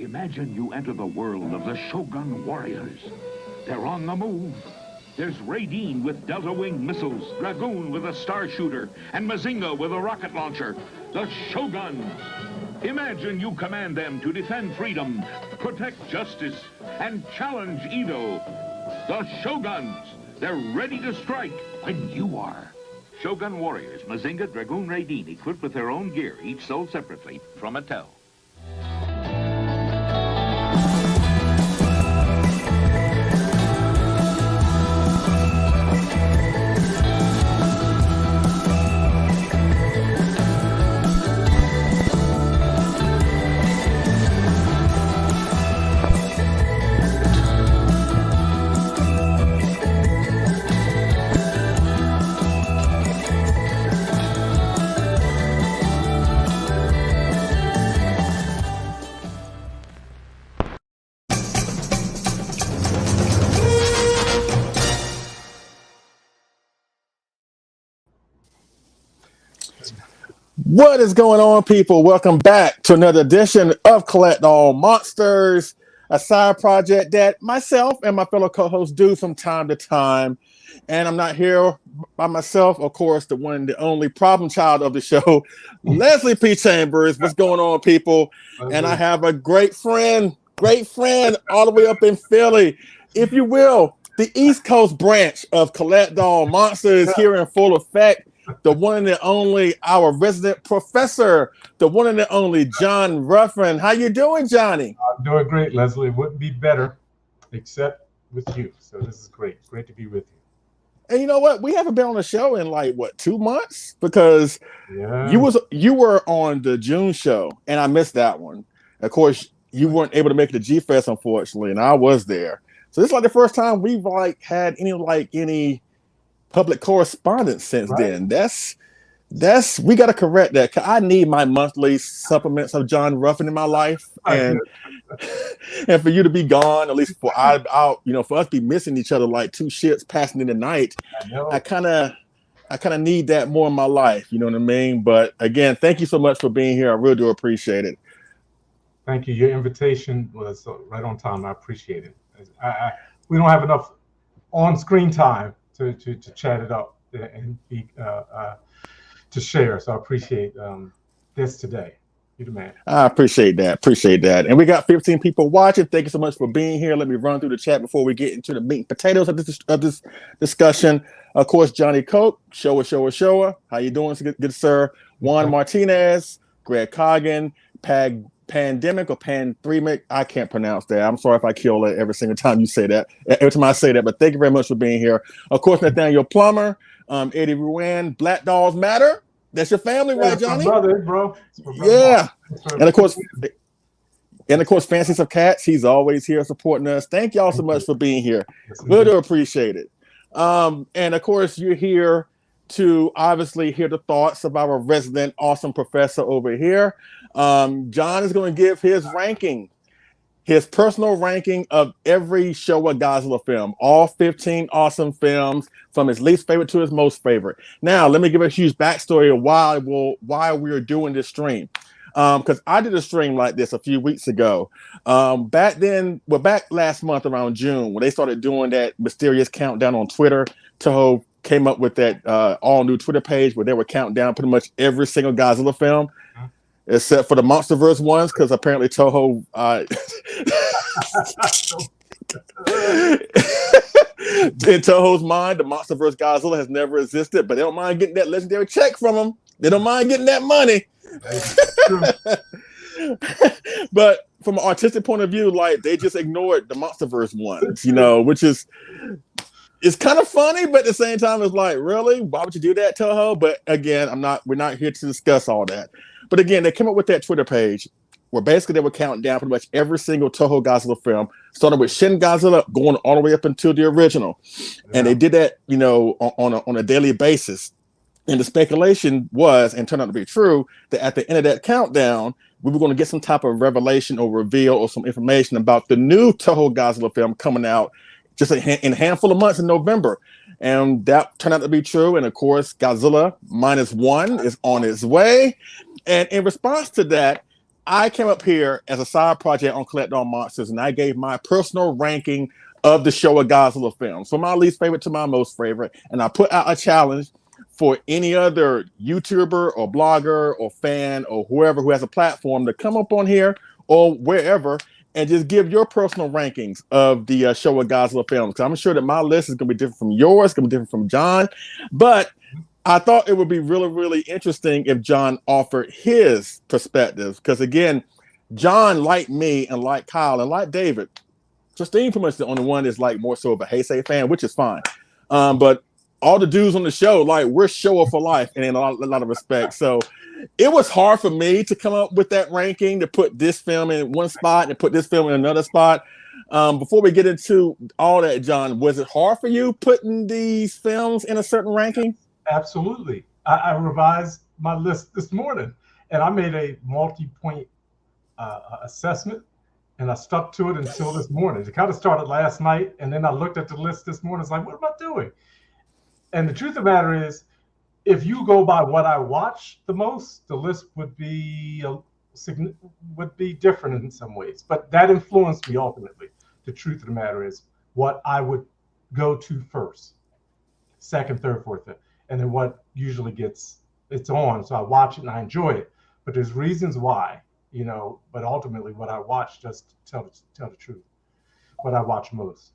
Imagine you enter the world of the Shogun warriors. They're on the move. There's Raideen with Delta Wing missiles, Dragoon with a star shooter, and Mazinga with a rocket launcher. The Shoguns. Imagine you command them to defend freedom, protect justice, and challenge evil. The Shoguns. They're ready to strike when you are. Shogun warriors, Mazinga, Dragoon, Raideen, equipped with their own gear, each sold separately from Mattel. What is going on, people? Welcome back to another edition of Collect All Monsters, a side project that myself and my fellow co-hosts do from time to time. And I'm not here by myself, of course, the one, the only problem child of the show, Leslie P. Chambers. What's going on, people? And I have a great friend all the way up in Philly, if you will. The East Coast branch of Collect All Monsters here in full effect. The one and the only, our resident professor, the one and the only John Ruffin. How you doing, Johnny? I'm doing great, Leslie. It wouldn't be better except with you. So this is great. Great to be with you. And you know what? We haven't been on the show in 2 months because you were on the June show and I missed that one. Of course, you weren't able to make the G Fest, unfortunately, and I was there. So this is the first time we've had any public correspondence since then. That's we got to correct that. I need my monthly supplements of John Ruffin in my life, and for you to be gone, at least for for us to be missing each other like two ships passing in the night. I kind of need that more in my life. You know what I mean? But again, thank you so much for being here. I really do appreciate it. Thank you. Your invitation was right on time. I appreciate it. We don't have enough on-screen time to chat it up and be to share. So I appreciate this today. You're the man. I appreciate that. And we got 15 people watching. Thank you so much for being here. Let me run through the chat before we get into the meat and potatoes of this discussion. Of course, Johnny Coke, Showa. How you doing, good sir? Juan Martinez, Greg Coggin, Pandemic or Pandemic, I can't pronounce that. I'm sorry if I kill it every single time you say that. Every time I say that, but thank you very much for being here. Of course, Nathaniel Plummer, Eddie Ruan, Black Dolls Matter. That's your family, right, Johnny? My brother, bro. Yeah. And of course, Fancies of Cats. He's always here supporting us. Thank y'all so much for being here. Really do appreciate it. And of course, you're here to obviously hear the thoughts of our resident awesome professor over here. John is going to give his personal ranking of every Showa Godzilla film, all 15 awesome films from his least favorite to his most favorite. Now, let me give a huge backstory of why we're doing this stream. Because I did a stream like this a few weeks ago. Back last month around June, when they started doing that mysterious countdown on Twitter, Toho came up with that all new Twitter page where they were counting down pretty much every single Godzilla film, except for the MonsterVerse ones, because apparently Toho in Toho's mind, the MonsterVerse Godzilla has never existed, but they don't mind getting that legendary check from them. They don't mind getting that money. But from an artistic point of view, they just ignored the MonsterVerse ones, which is it's kind of funny, but at the same time, it's really? Why would you do that, Toho? But again, we're not here to discuss all that. But again, they came up with that Twitter page where basically they were counting down pretty much every single Toho Godzilla film, starting with Shin Godzilla, going all the way up until the original. Yeah. And they did that, on a daily basis. And the speculation was, and turned out to be true, that at the end of that countdown, we were going to get some type of revelation or reveal or some information about the new Toho Godzilla film coming out just in a handful of months in November. And that turned out to be true. And of course, Godzilla -1 is on its way. And in response to that, I came up here as a side project on Collect All Monsters, and I gave my personal ranking of the Showa Godzilla films, from my least favorite to my most favorite. And I put out a challenge for any other YouTuber or blogger or fan or whoever who has a platform to come up on here or wherever and just give your personal rankings of the Showa Godzilla films. Because I'm sure that my list is going to be different from yours, going to be different from John. But I thought it would be really, really interesting if John offered his perspective. Because again, John, like me and like Kyle and like David, Justine pretty much the only one is like more so of a Heisei fan, which is fine. But all the dudes on the show, like we're Showa for life and in a lot of respect. So it was hard for me to come up with that ranking, to put this film in one spot and put this film in another spot. Before we get into all that, John, was it hard for you putting these films in a certain ranking? Absolutely. I revised my list this morning, and I made a multi-point assessment, and I stuck to it until this morning. It kind of started last night, and then I looked at the list this morning. It's like, what am I doing? And the truth of the matter is, if you go by what I watch the most, the list would be different in some ways. But that influenced me ultimately. The truth of the matter is what I would go to first, second, third, fourth, fifth, and then what usually it's on. So I watch it and I enjoy it. But there's reasons why, you know. But ultimately, what I watch just tell the truth. What I watch most.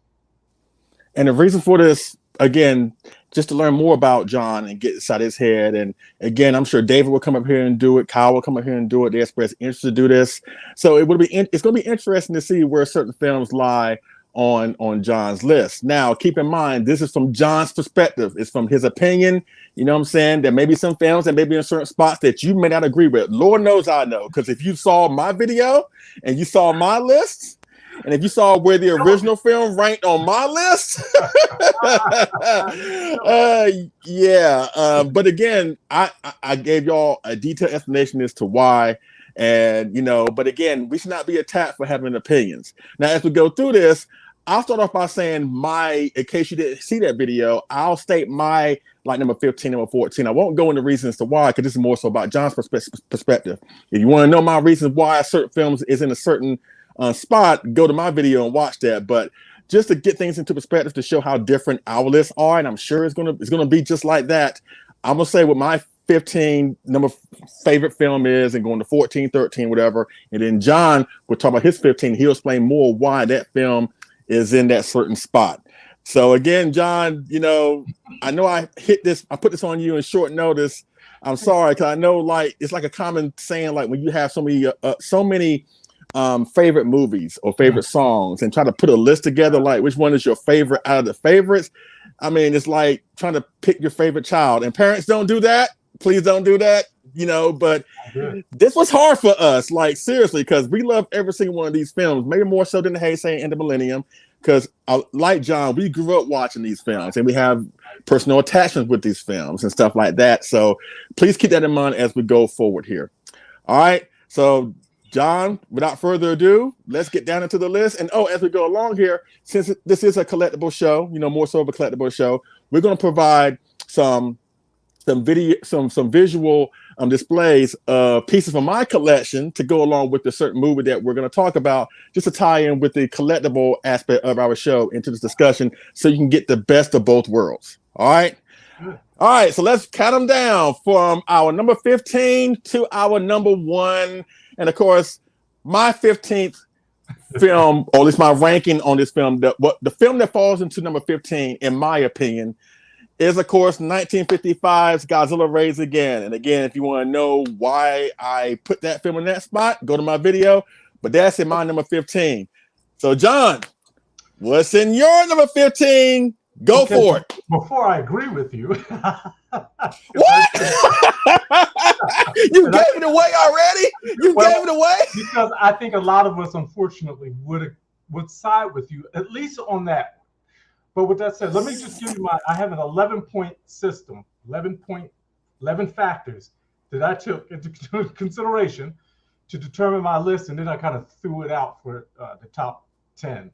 And the reason for this, again, just to learn more about John and get inside his head. And again, I'm sure David will come up here and do it. Kyle will come up here and do it. They express interest to do this. So it's going to be interesting to see where certain films lie on John's list. Now, keep in mind, this is from John's perspective. It's from his opinion. You know what I'm saying? There may be some films that may be in certain spots that you may not agree with. Lord knows I know. Because if you saw my video and you saw my list, and if you saw where the original film ranked on my list, but again, I gave y'all a detailed explanation as to why, and you know, but again, we should not be attacked for having opinions. Now, as we go through this, I'll start off by saying in case you didn't see that video, I'll state my like number 15, number 14. I won't go into reasons as to why, because this is more so about John's perspective. If you want to know my reasons why a certain film is in a certain spot, go to my video and watch that. But just to get things into perspective, to show how different our lists are, and I'm sure it's gonna be just like that. I'm gonna say what my 15 number favorite film is, and going to 14, 13, whatever. And then John will talk about his 15. He'll explain more why that film is in that certain spot. So again, John, you know, I know I put this on you in short notice. I'm sorry, because I know like it's like a common saying, like when you have so many favorite movies or favorite songs and try to put a list together, like which one is your favorite out of the favorites. I mean, it's like trying to pick your favorite child, and parents don't do that. Please don't do that, you know, but this was hard for us, like seriously, because we love every single one of these films, maybe more so than the Heisei and the Millennium, because like John, we grew up watching these films and we have personal attachments with these films and stuff like that. So please keep that in mind as we go forward here. All right. So John, without further ado, let's get down into the list. And as we go along here, since this is a collectible show, you know, more so of a collectible show, we're going to provide some visual displays of pieces from my collection to go along with the certain movie that we're going to talk about, just to tie in with the collectible aspect of our show into this discussion, so you can get the best of both worlds. All right. All right. So let's count them down from our number 15 to our number 1. And of course, my 15th film, or at least my ranking on this film, the film that falls into number 15, in my opinion, is of course 1955's Godzilla Raids Again. And again, if you want to know why I put that film in that spot, go to my video. But that's in my number 15. So John, what's in your number 15? Go for it. Before I agree with you. What? You gave it away already? Gave it away? Because I think a lot of us, unfortunately, would side with you, at least on that. But with that said, let me just give you I have an 11-point system, 11 factors that I took into consideration to determine my list, and then I kind of threw it out for the top 10.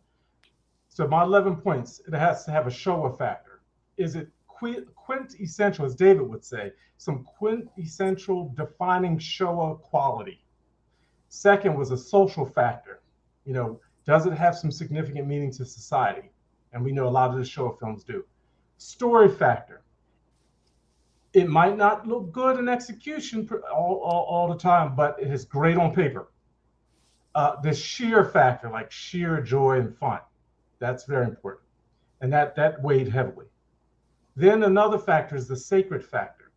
So my 11 points, it has to have a Showa factor. Is it quintessential, as David would say, some quintessential defining Showa quality? Second was a social factor. Does it have some significant meaning to society? And we know a lot of the Showa films do. Story factor. It might not look good in execution all the time, but it is great on paper. The sheer factor, like sheer joy and fun, that's very important. And that weighed heavily. Then another factor is the sacred factor.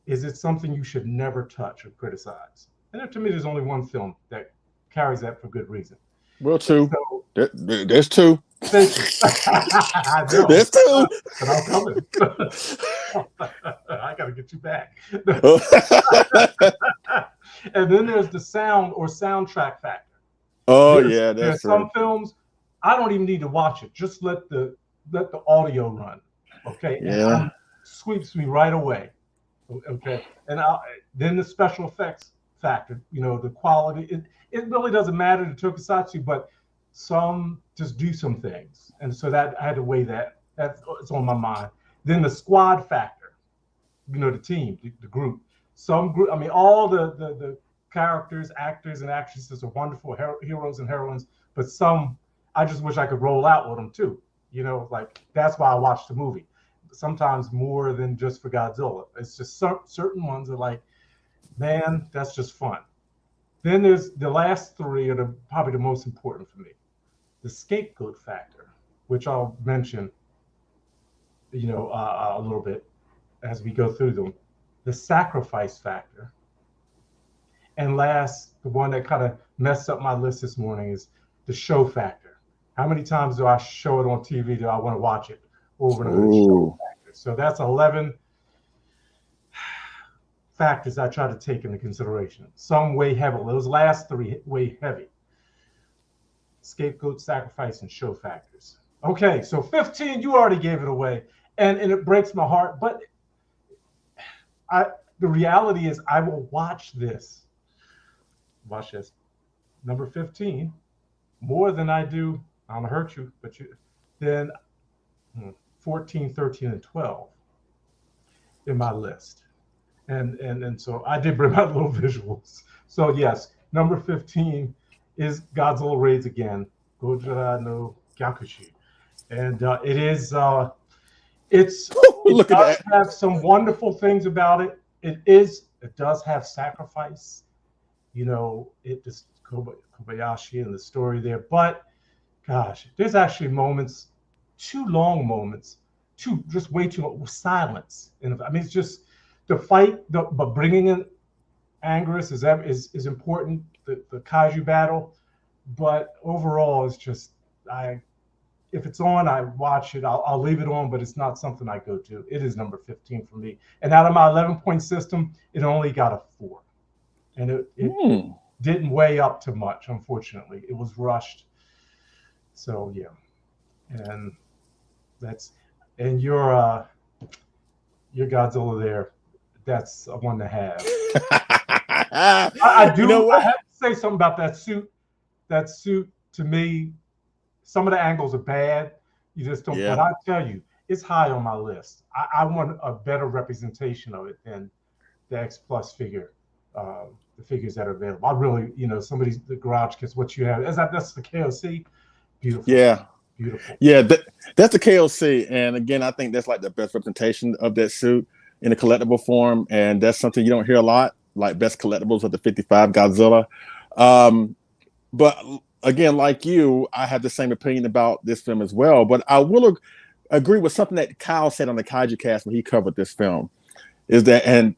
Is it something you should never touch or criticize? And to me, there's only one film that carries that for good reason. Well, two. So, there's two. I know. There's two. But I'm coming. I got to get you back. And then there's the sound or soundtrack factor. Oh, yeah, that's true. Some films, I don't even need to watch it. Just let the audio run. Okay. Yeah. And sweeps me right away. Okay. And then the special effects factor, the quality. It really doesn't matter to Tokusatsu, but some just do some things. And so that I had to weigh that. That's on my mind. Then the squad factor, the team, the group. Some group, all the characters, actors, and actresses are wonderful heroes and heroines, but some I just wish I could roll out with them too. Like that's why I watched the movie. Sometimes more than just for Godzilla. It's just certain ones are like, man, that's just fun. Then there's the last three are probably the most important for me. The scapegoat factor, which I'll mention, a little bit as we go through them. The sacrifice factor. And last, the one that kind of messed up my list this morning is the show factor. How many times do I show it on TV? Do I want to watch it over and over? Show factor. So that's 11 factors I try to take into consideration. Some weigh heavy. Those last three weigh heavy. Scapegoat, sacrifice, and show factors. Okay, so 15, you already gave it away. And it breaks my heart, but the reality is I will watch this. Watch this. Number 15, more than I do, I don't hurt you, but then 14, 13, and 12 in my list. And so I did bring out little visuals. So yes, number 15 is Godzilla Raids Again, Gojira no Gyakushi. And it does have some wonderful things about it. It does have sacrifice. It just Kobayashi and the story there. But gosh, there's actually moments, too long moments, just way too long with silence. And it's just the fight, but bringing in Anguirus is important. The kaiju battle, but overall, it's just if it's on, I watch it. I'll leave it on, but it's not something I go to. It is number 15 for me. And out of my 11-point system, it only got a 4. And it didn't weigh up to much, unfortunately. It was rushed. So, yeah. And your Godzilla there, that's a one to have. I do. I have to say something about that suit. That suit, to me, some of the angles are bad. You just don't. Yeah. But I tell you, it's high on my list. I want a better representation of it than the X Plus figure, the figures that are available. I really, the garage kits, what you have. That's the KOC. Beautiful. Yeah. Beautiful. Yeah, that's the KOC. And again, I think that's like the best representation of that suit in a collectible form. And that's something you don't hear a lot, like best collectibles of the 55 Godzilla. But again, like you, I have the same opinion about this film as well. But I will agree with something that Kyle said on the Kaiju Cast when he covered this film, is that, and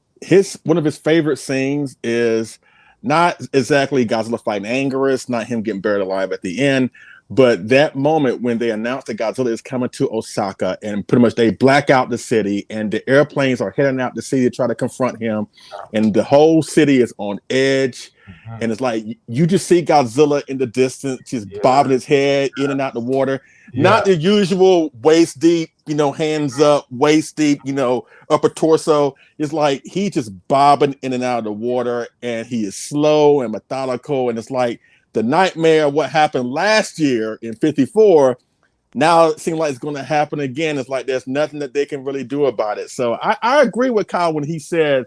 one of his favorite scenes is not exactly Godzilla fighting Anguirus, not him getting buried alive at the end, but that moment when they announced that Godzilla is coming to Osaka and pretty much they black out the city and the airplanes are heading out the city to try to confront him. And the whole city is on edge. Mm-hmm. And it's like, you just see Godzilla in the distance, just bobbing his head in and out the water. Yeah. Not the usual waist deep, hands up, waist deep, upper torso. It's like he just bobbing in and out of the water and he is slow and methodical. And it's like, the nightmare of what happened last year in 54, now it seems like it's going to happen again. It's like there's nothing that they can really do about it. So I agree with Kyle when he said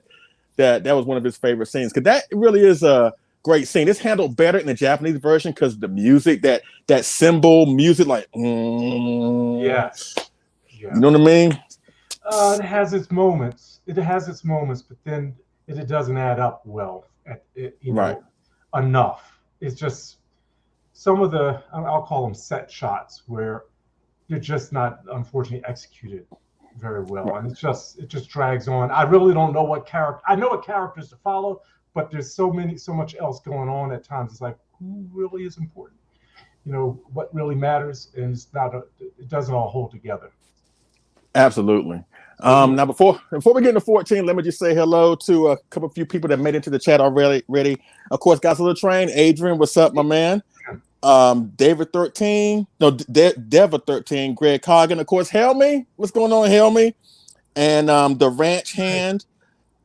that was one of his favorite scenes, because that really is a great scene. It's handled better in the Japanese version because the music, that cymbal music, like, Yes. You know what I mean? It has its moments. It has its moments, but then it doesn't add up well. Right. Enough. It's just some of the, I'll call them set shots, where they're just not, unfortunately, executed very well, Right. and it just drags on. I really don't know what character. I know what characters to follow, but there's so much else going on at times. It's like, who really is important? What really matters, and it doesn't all hold together. Absolutely. Now, before we get into 14, let me just say hello to a few people that made it to the chat already. Of course, Godzilla Train, Adrian, what's up, my man? David 13, no, Deva 13, Greg Coggin, of course, Helmy, what's going on, Helmy? And the Ranch Hand.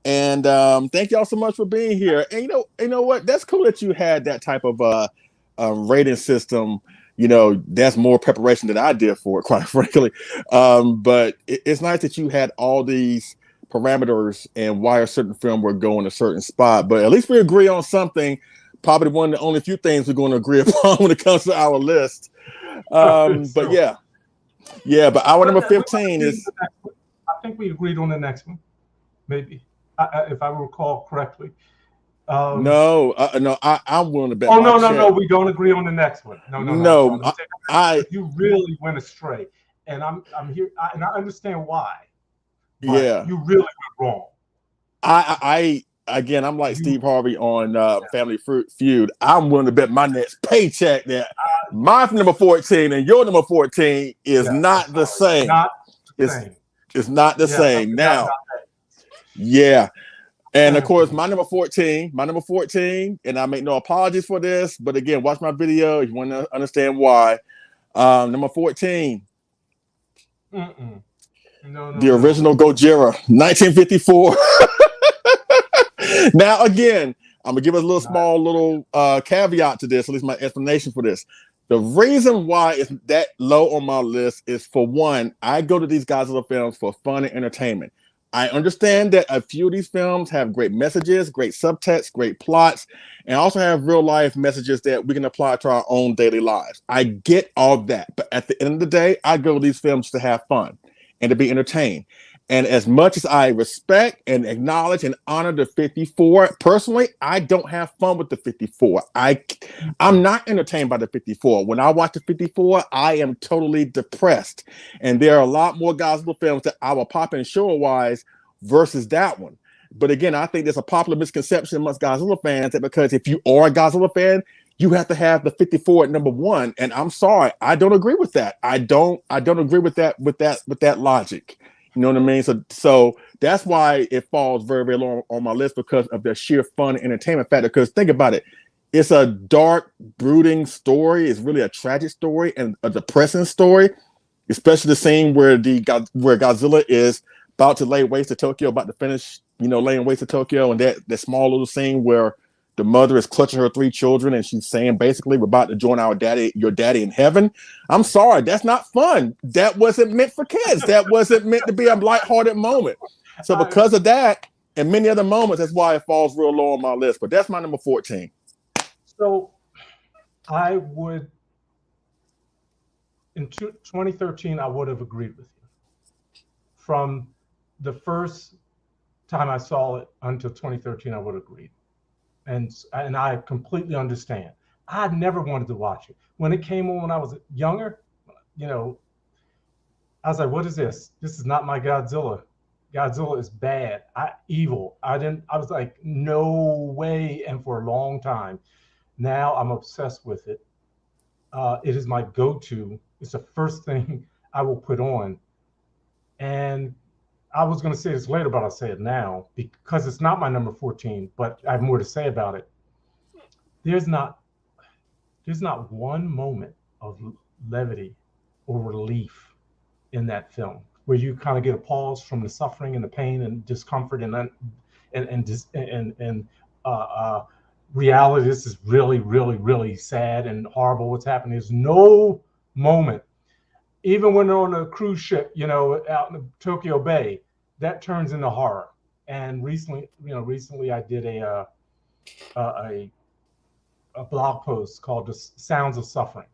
And thank y'all so much for being here. And you know what? That's cool that you had that type of rating system. That's more preparation than I did for it, quite frankly. But it's nice that you had all these parameters and why a certain film would go in a certain spot. But at least we agree on something. Probably one of the only few things we're going to agree upon when it comes to our list. But yeah. But our number 15 is. I think we agreed on the next one, maybe, if I recall correctly. No, I'm willing to bet. Oh no, we don't agree on the next one. No. You really went astray, and I'm here, and I understand why. Yeah, you really went wrong. Again, I'm like Steve Harvey on Family Feud. I'm willing to bet my next paycheck that my number 14 and your number 14 is not the same. It's not the same now. Yeah. And of course, my number 14, and I make no apologies for this, but again, watch my video if you want to understand why. Number 14. The original Gojira, 1954. Now, again, I'm gonna give us a little caveat to this, at least my explanation for this. The reason why it's that low on my list is, for one, I go to these Godzilla films for fun and entertainment. I understand that a few of these films have great messages, great subtext, great plots, and also have real life messages that we can apply to our own daily lives. I get all that, but at the end of the day, I go to these films to have fun and to be entertained. And as much as I respect and acknowledge and honor the 54, personally, I don't have fun with the 54. I'm not entertained by the 54. When I watch the 54, I am totally depressed. And there are a lot more Godzilla films that I will pop in Showa-wise versus that one. But again, I think there's a popular misconception amongst Godzilla fans that because if you are a Godzilla fan, you have to have the 54 at number one. And I'm sorry, I don't agree with that. I don't agree with that logic. You know what I mean? So that's why it falls very, very low on my list, because of the sheer fun and entertainment factor. Because think about it. It's a dark, brooding story. It's really a tragic story and a depressing story, especially the scene where Godzilla is about to lay waste to Tokyo, about to finish, laying waste to Tokyo. And that small little scene where the mother is clutching her 3 children and she's saying, basically, we're about to join your daddy in heaven. I'm sorry, that's not fun. That wasn't meant for kids. That wasn't meant to be a lighthearted moment. So because of that and many other moments, that's why it falls real low on my list. But that's my number 14. So I would, in 2013, I would have agreed with you. From the first time I saw it until 2013, I would have agreed. And I completely understand. I never wanted to watch it. When it came on when I was younger, I was like, what is this? This is not my Godzilla. Godzilla is bad. Evil. I was like, no way. And for a long time, now I'm obsessed with it. It is my go-to. It's the first thing I will put on. And I was going to say this later, but I'll say it now because it's not my number 14, but I have more to say about it. There's not one moment of levity or relief in that film where you kind of get a pause from the suffering and the pain and discomfort and reality. This is really, really, really sad and horrible what's happening. There's no moment, even when they're on a cruise ship, out in Tokyo Bay, that turns into horror. And recently I did a a blog post called "The Sounds of Suffering,"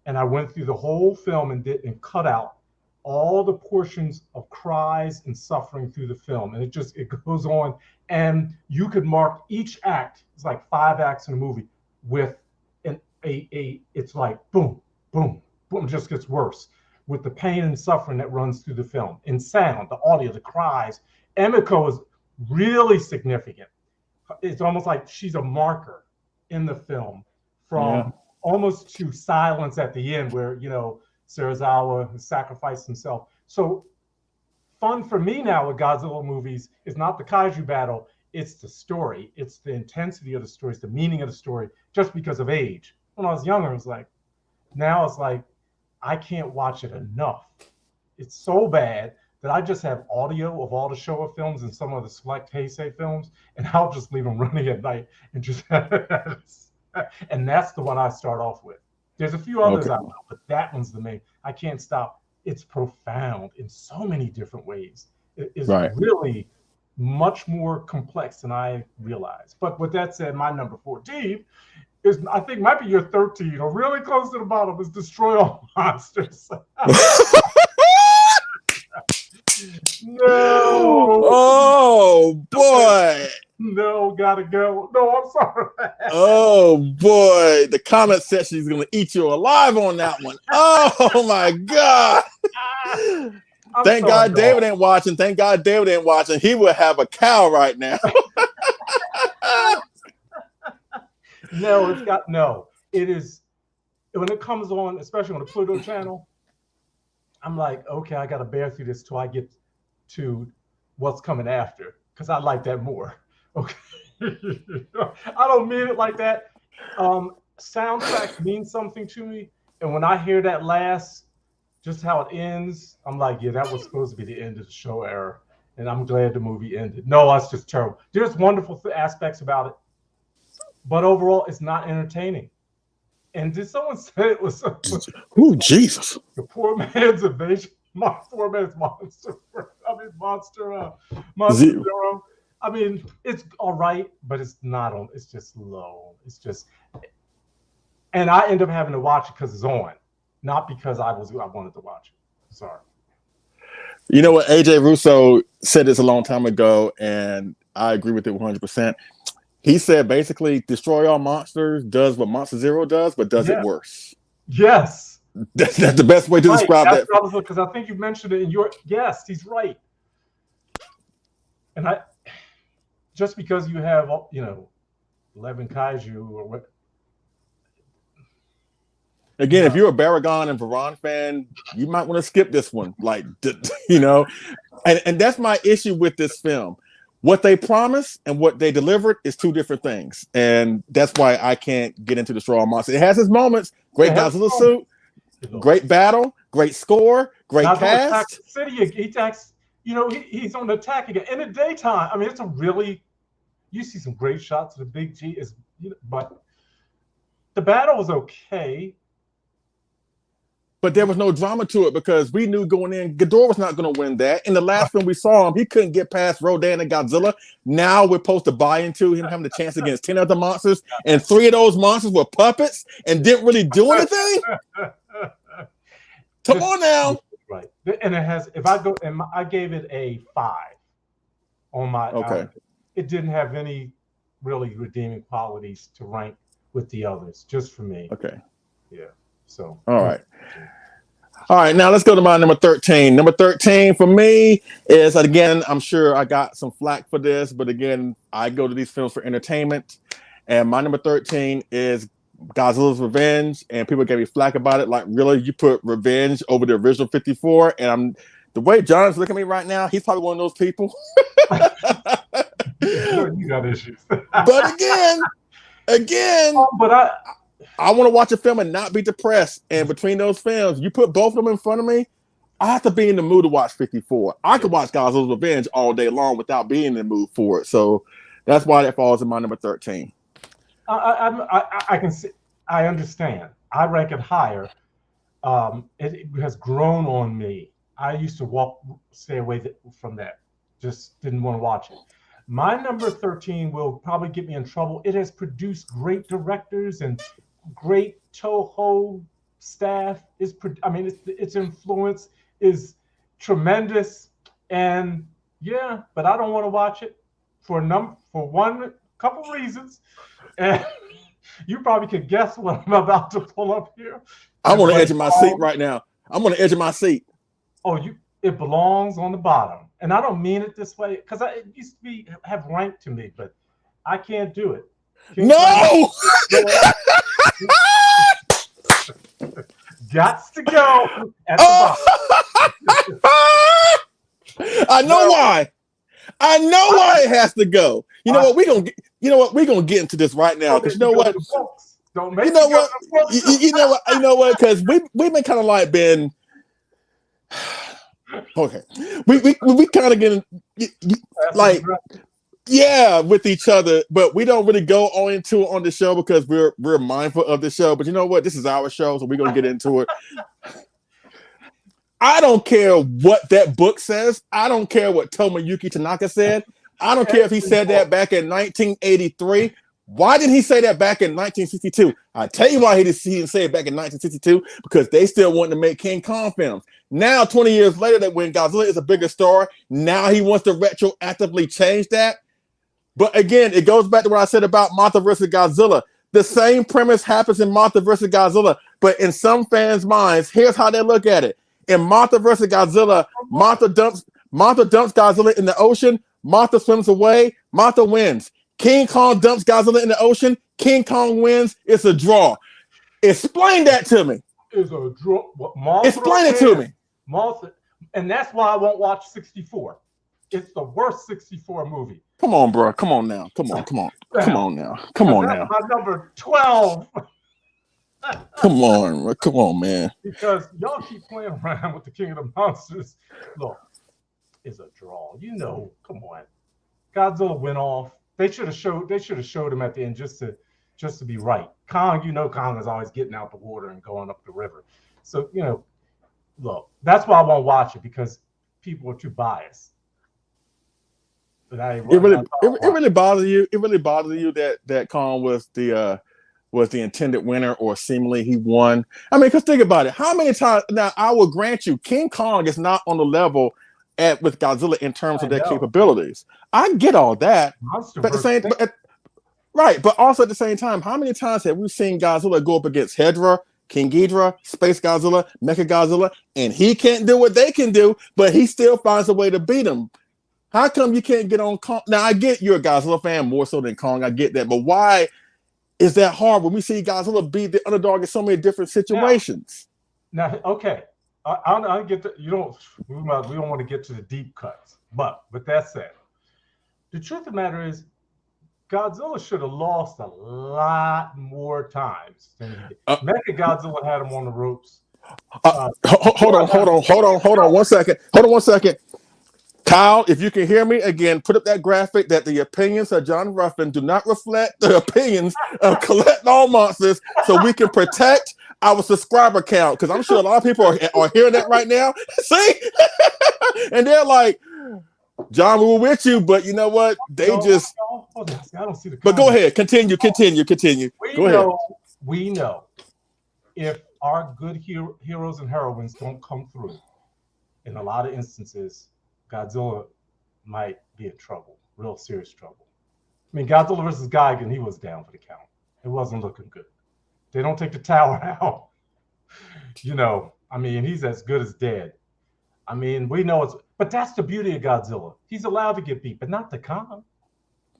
and I went through the whole film and cut out all the portions of cries and suffering through the film, and it goes on, and you could mark each act. It's like 5 acts in a movie with it's like boom, boom, boom, just gets worse with the pain and suffering that runs through the film. In sound, the audio, the cries. Emiko is really significant. It's almost like she's a marker in the film, from almost to silence at the end, where Serizawa has sacrificed himself. So fun for me now with Godzilla movies is not the kaiju battle, it's the story. It's the intensity of the story, it's the meaning of the story, just because of age. When I was younger, it was like, now it's like, I can't watch it enough. It's so bad that I just have audio of all the Showa films and some of the select Heisei films, and I'll just leave them running at night and just and that's the one I start off with. There's a few others out there, but that one's the main. I can't stop. It's profound in so many different ways. It is really much more complex than I realized. But with that said, my number 14 is, I think, might be your 13, or really close to the bottom, is Destroy All Monsters. No. Oh boy. No, gotta go. No, I'm sorry. Oh boy, the comment section is gonna eat you alive on that one. Oh my God. Thank God David ain't watching. Thank God David ain't watching. He would have a cow right now. No, it is, when it comes on, especially on the Pluto channel, I'm like, okay, I gotta bear through this till I get to what's coming after, because I like that more. Okay. I don't mean it like that. Soundtracks mean something to me, and when I hear that last, just how it ends, I'm like, yeah, that was supposed to be the end of the Showa-era, and I'm glad the movie ended. No, that's just terrible. There's wonderful aspects about it, but overall, it's not entertaining. And did someone say it was? Oh, Jesus! The poor man's invasion. Poor man's monster. I mean, monster Zero. I mean, it's all right, but it's not on. It's just low. It's just, and I end up having to watch it because it's on, not because I wanted to watch it. Sorry. You know what? AJ Russo said this a long time ago, and I agree with it 100%. He said basically, Destroy All Monsters does what Monster Zero does, but does it worse. Yes. That's the best way to describe that. Because I think you mentioned it in your. Yes, he's right. And just because you have 11 kaiju or what. Again, if you're a Baragon and Varan fan, you might want to skip this one. Like, and that's my issue with this film. What they promised and what they delivered is two different things. And that's why I can't get into Destroy All Monsters. It has its moments. Great Godzilla suit, great battle, great score, great cast. City, he attacks, he's on the attack again in the daytime. I mean, it's a really, you see some great shots of the big G, but the battle was okay. But there was no drama to it because we knew going in, Ghidorah was not going to win that. In the last film we saw him, he couldn't get past Rodan and Godzilla. Now we're supposed to buy into him having the chance against 10 other monsters, and 3 of those monsters were puppets and didn't really do anything. Come on now. Right. And it has, if I go, and I gave it a 5 on my, it didn't have any really redeeming qualities to rank with the others, just for me. Okay. Yeah. So. All right, now let's go to my number 13. Number 13 for me is, again, I'm sure I got some flack for this, but again, I go to these films for entertainment. And my number 13 is Godzilla's Revenge. And people gave me flack about it. Like, really, you put Revenge over the original 54? And the way John's looking at me right now, he's probably one of those people. You got issues. But again, but I want to watch a film and not be depressed. And between those films, you put both of them in front of me, I have to be in the mood to watch 54. I could watch Godzilla's Revenge all day long without being in the mood for it. So that's why that falls in my number 13. I can see. I understand. I rank it higher. It has grown on me. I used to stay away from that. Just didn't want to watch it. My number 13 will probably get me in trouble. It has produced great directors and great Toho staff. Its influence is tremendous. And yeah, but I don't want to watch it for one couple reasons. And you probably could guess what I'm about to pull up here. I'm on the edge of my seat right now. I'm on the edge of my seat. Oh, it belongs on the bottom. And I don't mean it this way, because it used to have rank to me, but I can't do it. No! Gots to go at the bottom. I know why. I know why it has to go. You know what? We're gonna get into this right now. Because you know what? Don't make you know what? Because we've been kind of like been okay. We kind of getting like with each other, but we don't really go into it on the show because we're mindful of the show. But you know what? This is our show, so we're gonna get into it. I don't care what that book says. I don't care what Tomoyuki Tanaka said. I don't care if he said that back in 1983. Why didn't he say that back in 1962? I tell you why he didn't say it back in 1962, because they still wanted to make King Kong films. Now, 20 years later, that when Godzilla is a bigger star, now he wants to retroactively change that. But again, it goes back to what I said about Mothra versus Godzilla. The same premise happens in Mothra versus Godzilla, but in some fans' minds, here's how they look at it. In Mothra versus Godzilla, Mothra dumps Godzilla in the ocean, Mothra swims away, Mothra wins. King Kong dumps Godzilla in the ocean, King Kong wins, it's a draw. Explain that to me. It's a draw. Explain it to me. Mothra, and that's why I won't watch 64. It's the worst 64 movie. Come on, bro. Come on now. Come on now. My number 12. Come on, man. Because y'all keep playing around with the King of the Monsters. Look, it's a draw. Come on. Godzilla went off. They should have showed him at the end just to be right. Kong is always getting out the water and going up the river. So, look, that's why I won't watch it, because people are too biased. But it really bothers you. It really bothers you that Kong was the intended winner, or seemingly he won. I mean, because think about it. How many times now? I will grant you, King Kong is not on the level with Godzilla in terms of their capabilities. I get all that, but but also at the same time, how many times have we seen Godzilla go up against Hedra, King Ghidorah, Space Godzilla, Mecha Godzilla, and he can't do what they can do, but he still finds a way to beat them? How come you can't get on Kong? Now, I get you're a Godzilla fan more so than Kong. I get that, but why is that hard when we see Godzilla beat the underdog in so many different situations? Now okay, I get that. We don't want to get to the deep cuts, but with that said, the truth of the matter is, Godzilla should have lost a lot more times than he did. Mecha Godzilla had him on the ropes. Hold on 1 second. Hold on 1 second. Kyle, if you can hear me, again, put up that graphic that the opinions of John Ruffin do not reflect the opinions of Collect All Monsters, so we can protect our subscriber count, because I'm sure a lot of people are hearing that right now. See? And they're like, John, we were with you, but you know what? I don't see the comment. But go ahead. Continue. We know if our good heroes and heroines don't come through, in a lot of instances, Godzilla might be in trouble, real serious trouble. I mean, Godzilla versus Gigan, he was down for the count. It wasn't looking good. They don't take the tower out. He's as good as dead. I mean, we know but that's the beauty of Godzilla. He's allowed to get beat, but not the Kong.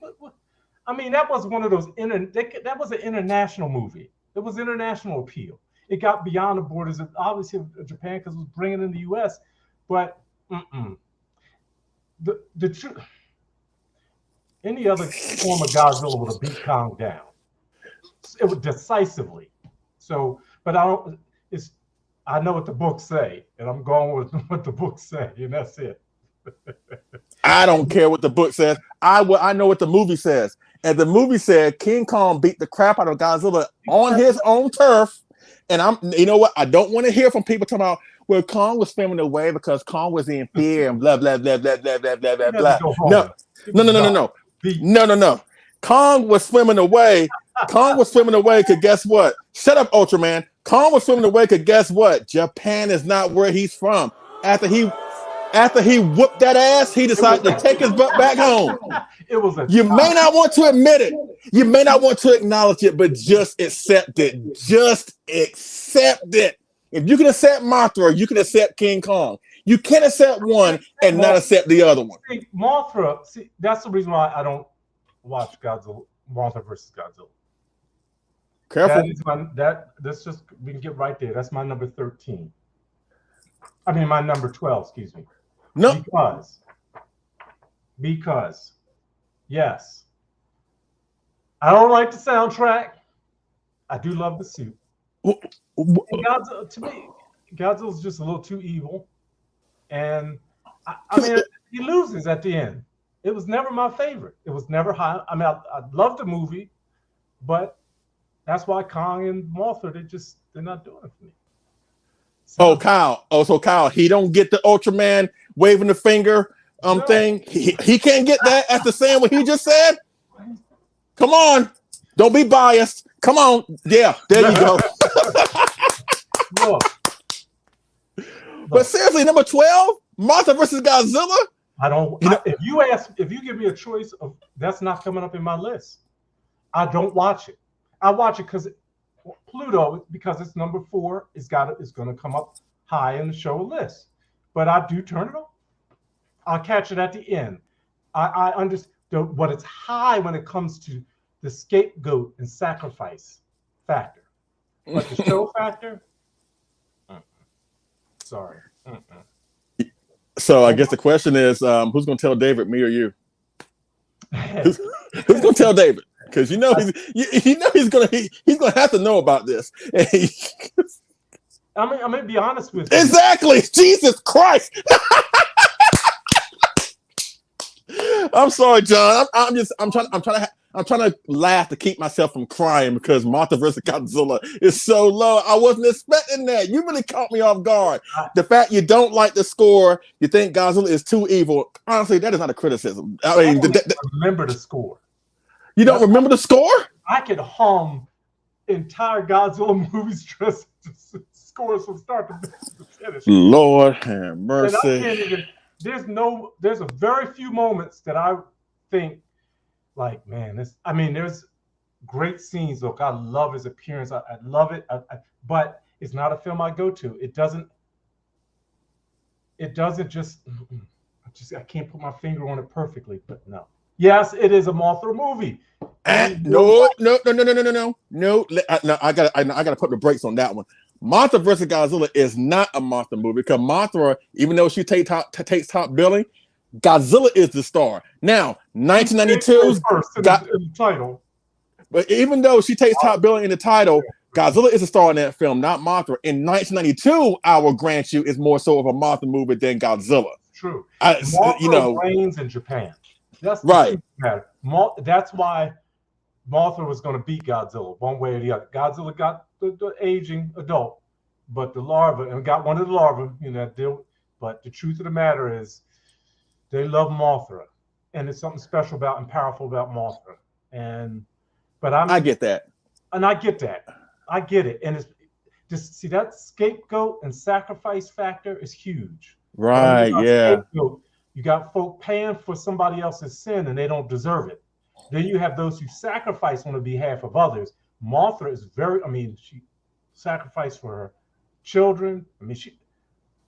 That was one of those, that was an international movie. It was international appeal. It got beyond the borders of, obviously, of Japan, because it was bringing in the U.S., but the truth, any other form of Godzilla would have beat Kong down. It would decisively. So, but I know what the books say, and I'm going with what the books say, and that's it. I don't care what the book says. I know what the movie says. And the movie said King Kong beat the crap out of Godzilla on his own turf. And you know what? I don't want to hear from people talking about, well, Kong was swimming away because Kong was in fear and blah, blah, blah, blah, blah, blah, blah, blah, blah. No. No. Kong was swimming away. Because guess what? Shut up, Ultraman. Kong was swimming away because guess what? Japan is not where he's from. After he whooped that ass, he decided to take his butt back home. You may not want to admit it. You may not want to acknowledge it, but just accept it. Just accept it. If you can accept Mothra, you can accept King Kong. You can't accept one and not accept the other one. See, Mothra, that's the reason why I don't watch Mothra versus Godzilla. Careful. We can get right there. That's my number 13. I mean, my number 12, excuse me. No. Because, yes, I don't like the soundtrack. I do love the suit. Godzilla, to me, Godzilla's just a little too evil. And, I mean, he loses at the end. It was never my favorite. It was never high. I mean, I loved the movie, but that's why Kong and Mothra, they're not doing it for me. So Kyle, he don't get the Ultraman waving the finger thing. He can't get that after saying what he just said. Come on. Don't be biased. Come on. Yeah, there you go. Look. But seriously, number 12, Mothra versus Godzilla? If you give me a choice of that's not coming up in my list, I don't watch it. I watch it because Pluto, because it's number 4, it's going to come up high in the show list. But I do turn it on. I'll catch it at the end. I understand what it's high when it comes to the scapegoat and sacrifice factor. But the show factor, sorry. So I guess the question is, who's going to tell David, me or you? Who's going to tell David? Because he's going to have to know about this. I'm going to be honest with you. Exactly. Jesus Christ. I'm sorry, John. I'm trying to laugh to keep myself from crying because Mothra vs. Godzilla is so low. I wasn't expecting that. You really caught me off guard. The fact you don't like the score, you think Godzilla is too evil. Honestly, that is not a criticism. I mean, remember the score. You don't remember the score? I could hum entire Godzilla movies just scores from start to finish. Lord have mercy. There's a very few moments that I think, like, man, there's great scenes. Look, I love his appearance. I love it. But it's not a film I go to. It doesn't just, I can't put my finger on it perfectly, but no. Yes, it is a Mothra movie. No. I gotta put the brakes on that one. Mothra vs. Godzilla is not a Mothra movie because Mothra, even though she takes top billing, Godzilla is the star. Now, 1992's title. But even though she takes top billing in the title, Godzilla is a star in that film, not Mothra. In 1992, I will grant you, is more so of a Mothra movie than Godzilla. True. Mothra reigns in Japan. That's right. That's why Mothra was going to beat Godzilla one way or the other. Godzilla got the aging adult, but the larva, and got one of the larvae, but the truth of the matter is they love Mothra. And there's something special about and powerful about Mothra. I get that. And I get that. I get it. And it's just, see, that scapegoat and sacrifice factor is huge. Right, yeah. You got folk paying for somebody else's sin and they don't deserve it. Then you have those who sacrifice on the behalf of others. Mothra is she sacrificed for her children. she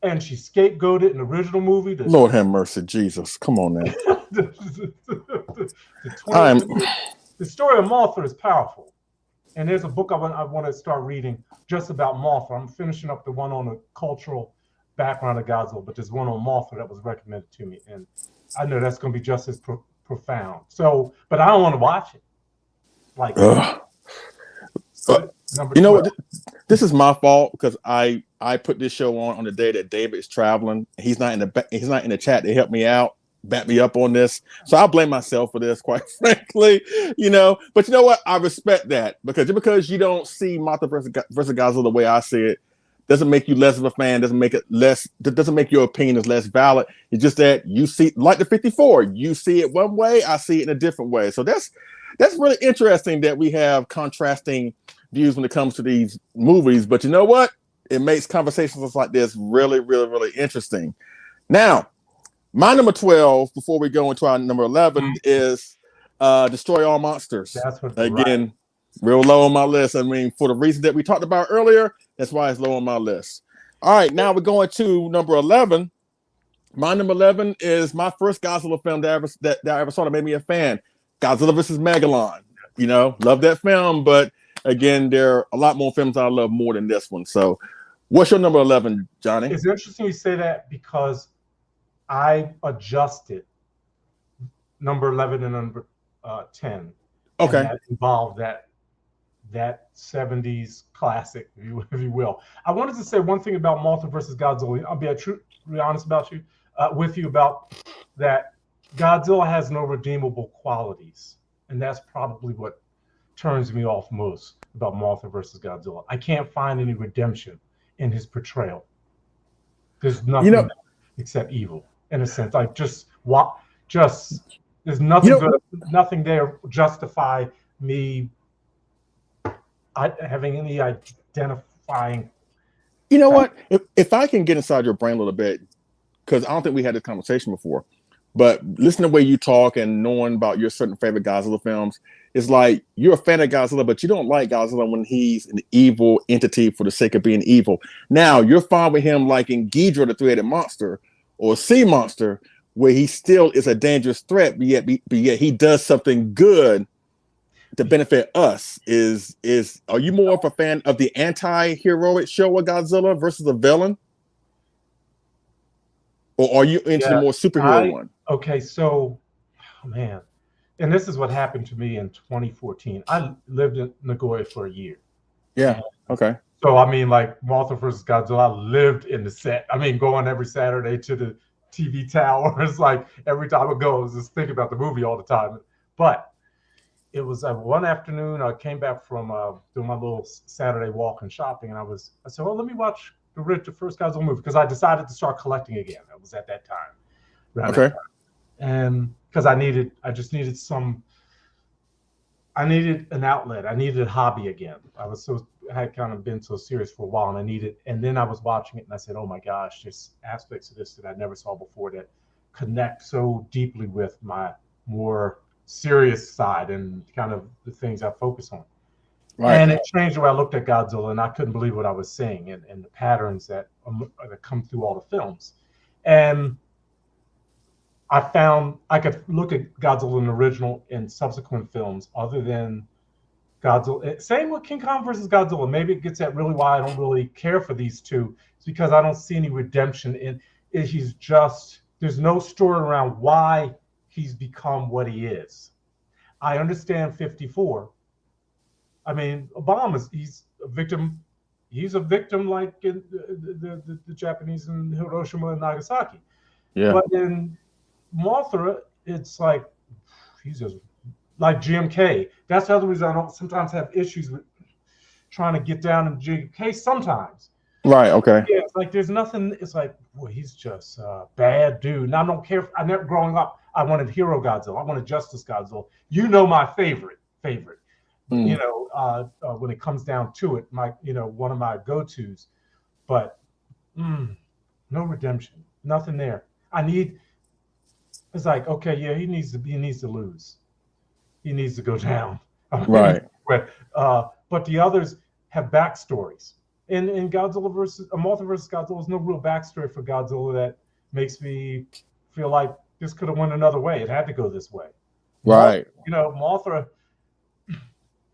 scapegoated in the original movie. Lord have mercy, Jesus. Come on now. The story of Mothra is powerful. And there's a book I want to start reading just about Mothra. I'm finishing up the one on the cultural background of Godzilla, but there's one on Mothra that was recommended to me. And I know that's going to be just as profound. So, but I don't want to watch it. Like, you know what? This is my fault because I put this show on the day that David is traveling. He's not in the chat to help me out, back me up on this. So I blame myself for this, quite frankly. But you know what? I respect that because you don't see Mothra versus Godzilla the way I see it. doesn't make you less of a fan, doesn't make it less, doesn't make your opinion is less valid. It's just that you see, like the 54, you see it one way, I see it in a different way. So that's really interesting that we have contrasting views when it comes to these movies. But you know what? It makes conversations like this really, really, really interesting. Now, my number 12, before we go into our number 11, is Destroy All Monsters. That's what, again, right. Real low on my list. I mean, for the reason that we talked about earlier, that's why it's low on my list. All right, now we're going to number 11. My number 11 is my first Godzilla film that I ever saw that made me a fan. Godzilla vs. Megalon. You know, love that film, but again, there are a lot more films I love more than this one. So, what's your number 11, Johnny? It's interesting you say that because I adjusted number 11 and number 10. Okay. And that involved that 70s classic, if you will. I wanted to say one thing about Mothra versus Godzilla. I'll be honest with you about that. Godzilla has no redeemable qualities, and that's probably what turns me off most about Mothra versus Godzilla. I can't find any redemption in his portrayal. There's nothing except evil, in a sense. Like there's nothing nothing there to justify me having any identifying. You know what? If I can get inside your brain a little bit, because I don't think we had this conversation before, but listening to the way you talk and knowing about your certain favorite Godzilla films, it's like you're a fan of Godzilla, but you don't like Godzilla when he's an evil entity for the sake of being evil. Now, you're fine with him liking Ghidorah, the three-headed monster, or Sea Monster, where he still is a dangerous threat, but yet he does something good to benefit us. Are you more of a fan of the anti-heroic Showa Godzilla versus a villain? Or are you into the more superhero one? Okay, so, man, and this is what happened to me in 2014. I lived in Nagoya for a year. Yeah, okay. So, I mean, like, Mothra versus Godzilla, I lived in the set. I mean, going every Saturday to the TV tower. It's like every time I go, I was just thinking about the movie all the time. But it was one afternoon, I came back from doing my little Saturday walk and shopping, and I said, well, let me watch the first Godzilla movie, because I decided to start collecting again. It was at that time. Okay. That time. And because I needed an outlet. I needed a hobby again. I had kind of been so serious for a while, and then I was watching it and I said, oh my gosh, there's aspects of this that I never saw before that connect so deeply with my more serious side and kind of the things I focus on. Right. And it changed the way I looked at Godzilla, and I couldn't believe what I was seeing and the patterns that come through all the films. And I found I could look at Godzilla in the original and subsequent films other than Godzilla. Same with King Kong versus Godzilla. Maybe it gets at really why I don't really care for these two. It's because I don't see any redemption in it. There's no story around why he's become what he is. I understand 54. I mean, he's a victim. He's a victim like in the Japanese in Hiroshima and Nagasaki. Yeah. But in Mothra, it's like he's just like GMK. That's the other reason I don't sometimes have issues with trying to get down in GMK sometimes. Right. Okay. Yeah. It's like there's nothing. It's like, boy, he's just a bad dude. And I don't care. Growing up, I wanted Hero Godzilla. I wanted Justice Godzilla. You know my favorite. You know, when it comes down to it, one of my go-tos. But no redemption. Nothing there. It's like, okay, yeah, he needs to lose. He needs to go down. Right. But the others have backstories. In Godzilla versus Mothra versus Godzilla, there's no real backstory for Godzilla that makes me feel like this could have went another way. It had to go this way. Right. Mothra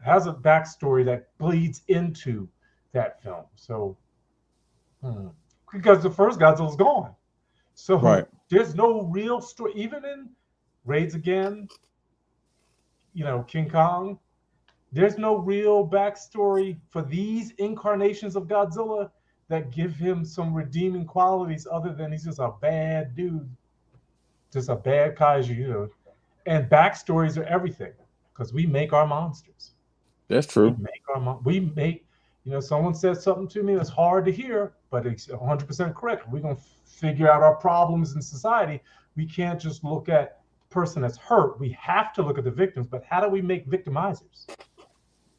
has a backstory that bleeds into that film. So, because the first Godzilla's gone. So there's no real story. Even in Raids Again, King Kong, there's no real backstory for these incarnations of Godzilla that give him some redeeming qualities other than he's just a bad dude, just a bad kaiju, And backstories are everything because we make our monsters. That's true. We make Someone said something to me that's hard to hear, but it's 100% correct. We're going to figure out our problems in society. We can't just look at the person that's hurt. We have to look at the victims, but how do we make victimizers?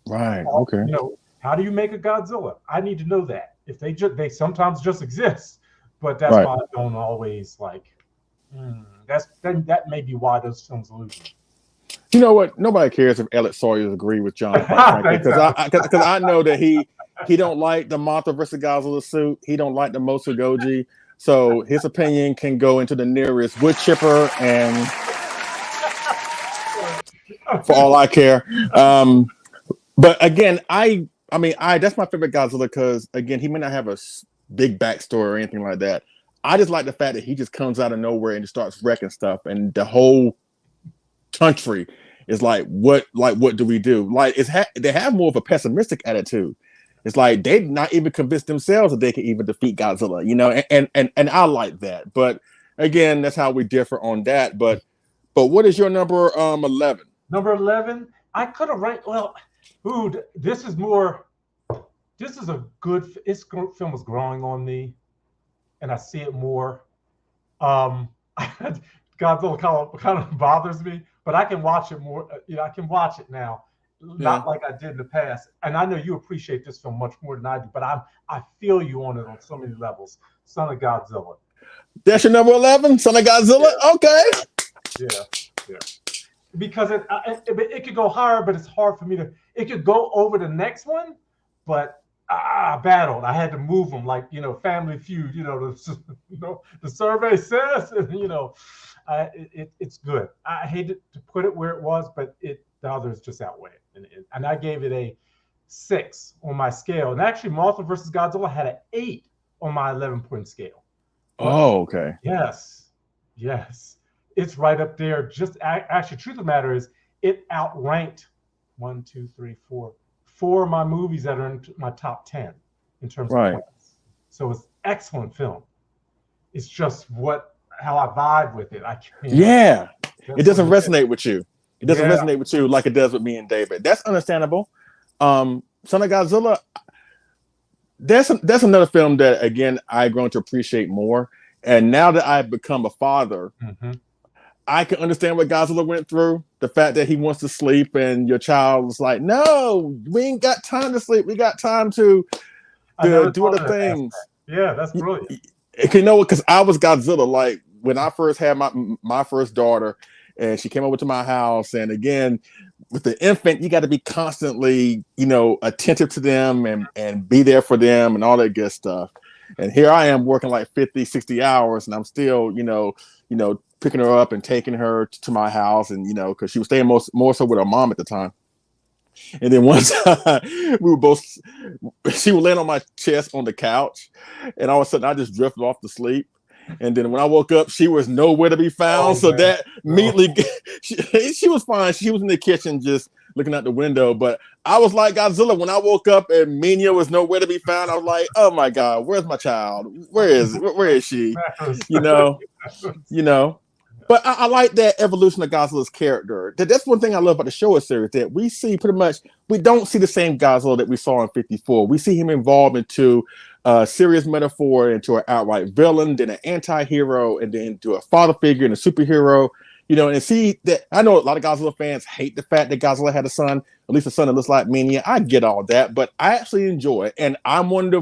Right. Okay. How do you make a Godzilla? I need to know that. If they sometimes just exist, but that's why I don't always like. That may be why those films lose me. You know what? Nobody cares if Elliot Sawyer's agree with John, because I know that he don't like the Mothra versus Godzilla suit. He don't like the Mosu Goji. So his opinion can go into the nearest wood chipper, and for all I care. But again, I mean, that's my favorite Godzilla because again, he may not have a big backstory or anything like that. I just like the fact that he just comes out of nowhere and just starts wrecking stuff, and the whole country is like, what do we do? Like, they have more of a pessimistic attitude. It's like they not even convinced themselves that they can even defeat Godzilla, and I like that. But again, that's how we differ on that. But what is your number 11? Number 11, I could have ranked. Well, this is a good. This film is growing on me, and I see it more. Godzilla kind of bothers me, but I can watch it more. I can watch it now, not like I did in the past. And I know you appreciate this film much more than I do, but I feel you on it on so many levels. Son of Godzilla. That's your number 11, Son of Godzilla. Yeah. Okay. Yeah. Because it could go higher, but it's hard for me to. It could go over the next one, but I battled. I had to move them, like Family Feud. The survey says, it's good. I hated to put it where it was, but the others just outweigh it, and I gave it a 6 on my scale. And actually, Mothra versus Godzilla had an 8 on my 11-point scale. Oh, okay. Yes. It's right up there. Just actually, truth of the matter is, it outranked 4 of my movies that are in my top 10 in terms of points. So it's excellent film. It's just how I vibe with it. It doesn't resonate with you. It doesn't resonate with you like it does with me and David. That's understandable. Son of Godzilla. That's another film that again I've grown to appreciate more. And now that I've become a father, I can understand what Godzilla went through. The fact that he wants to sleep and your child is like, no, we ain't got time to sleep. We got time to do other things. Yeah, that's brilliant. Because I was Godzilla. Like when I first had my first daughter and she came over to my house. And again, with the infant, you got to be constantly, attentive to them and be there for them and all that good stuff. And here I am working like 50, 60 hours and I'm still, picking her up and taking her to my house, and because she was staying more so with her mom at the time. And then one time she would land on my chest on the couch, and all of a sudden I just drifted off to sleep. And then when I woke up, she was nowhere to be found. That immediately she was fine. She was in the kitchen just looking out the window. But I was like Godzilla when I woke up and Minya was nowhere to be found. I was like, oh my God, where's my child? Where is she? But I like that evolution of Godzilla's character. That's one thing I love about the Showa series, that we see we don't see the same Godzilla that we saw in 54. We see him evolve into a serious metaphor, into an outright villain, then an anti-hero, and then to a father figure and a superhero. And see that I know a lot of Godzilla fans hate the fact that Godzilla had a son, at least a son that looks like Minya. I get all that, but I actually enjoy it. And I'm one of the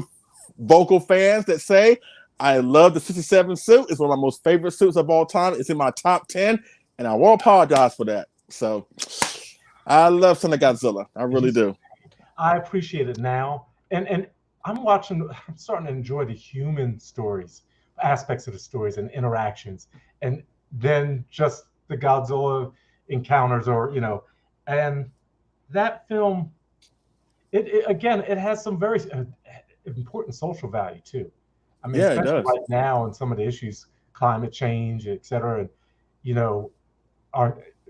vocal fans that say, I love the 67 suit. It's one of my most favorite suits of all time. It's in my top 10, and I won't apologize for that. So I love Son of Godzilla. I really do. I appreciate it now. And I'm starting to enjoy the human stories, aspects of the stories and interactions, and then just the Godzilla encounters and that film, it has some very important social value too. I mean, especially it does. Right now, and some of the issues, climate change, et cetera,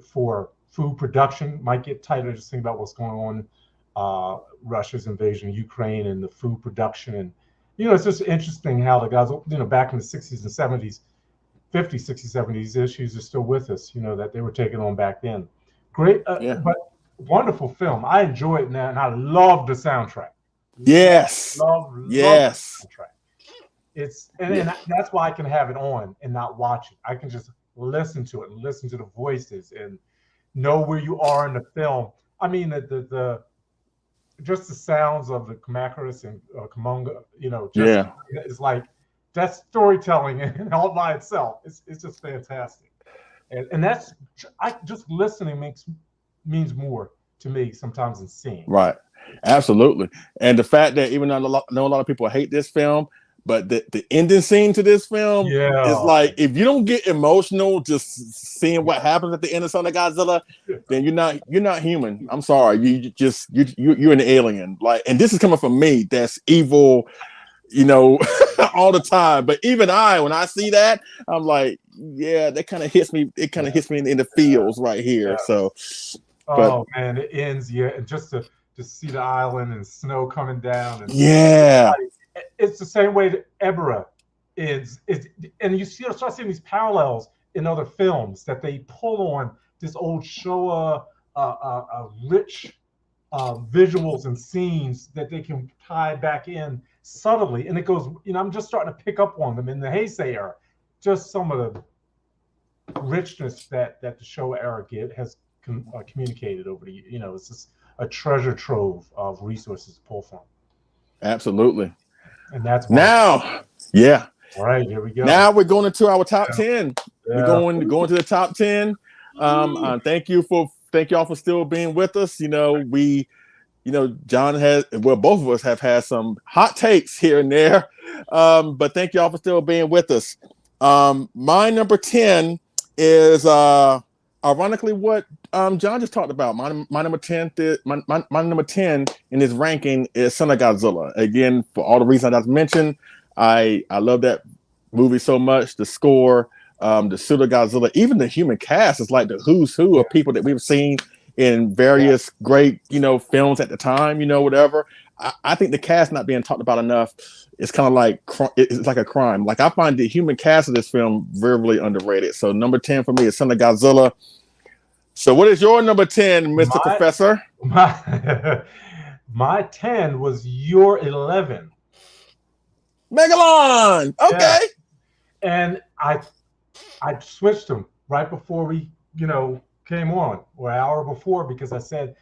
for food production might get tighter. Just think about what's going on, Russia's invasion of Ukraine and the food production. And, it's just interesting how the guys, back in the 60s and 70s, 50s, 60s, 70s, issues are still with us, that they were taking on back then. Great, but wonderful film. I enjoy it now, and I love the soundtrack. Yes. love Yes. the soundtrack. And that's why I can have it on and not watch it. I can just listen to it and listen to the voices and know where you are in the film. I mean, the just the sounds of the Kamakuras and Kamonga, just Yeah. it's like that's storytelling in all by itself. It's just fantastic, and that's just listening means more to me sometimes than seeing. Right. Absolutely. And the fact that even though I know a lot of people hate this film, but the ending scene to this film is like, if you don't get emotional just seeing what happens at the end of Son of Godzilla, then you're not human. I'm sorry. You're an alien. Like, and this is coming from me that's evil, all the time. But even when I see that, I'm like, yeah, that kind of hits me. It kind of hits me in the feels right here. So Man, it ends, and just to see the island and snow coming down, and it's the same way that Ebra is, and you start seeing these parallels in other films that they pull on this old Showa rich visuals and scenes that they can tie back in subtly, and it goes. I'm just starting to pick up on them in the Heisei era. Just some of the richness that the Showa-era has communicated over the it's just a treasure trove of resources to pull from. Absolutely. And that's now, yeah. All right, here we go. Now we're going into our top 10. We're going to the top 10. Thank y'all for still being with us. John both of us have had some hot takes here and there. But thank y'all for still being with us. My number 10 is ironically what John just talked about. My number 10 my number 10 in his ranking is Son of Godzilla. Again, for all the reasons I've mentioned, I love that movie so much. The score, the pseudo Godzilla, even the human cast is like the who's who of people that we've seen in various great films at the time. Whatever. I think the cast not being talked about enough. It's kind of like it's like a crime. Like, I find the human cast of this film very underrated. So number 10 for me is Son of Godzilla. So what is your number 10, Mr. Professor? My 10 was your 11. Megalon. Okay. Yeah. And I switched them right before we, came on, or an hour before, because I said,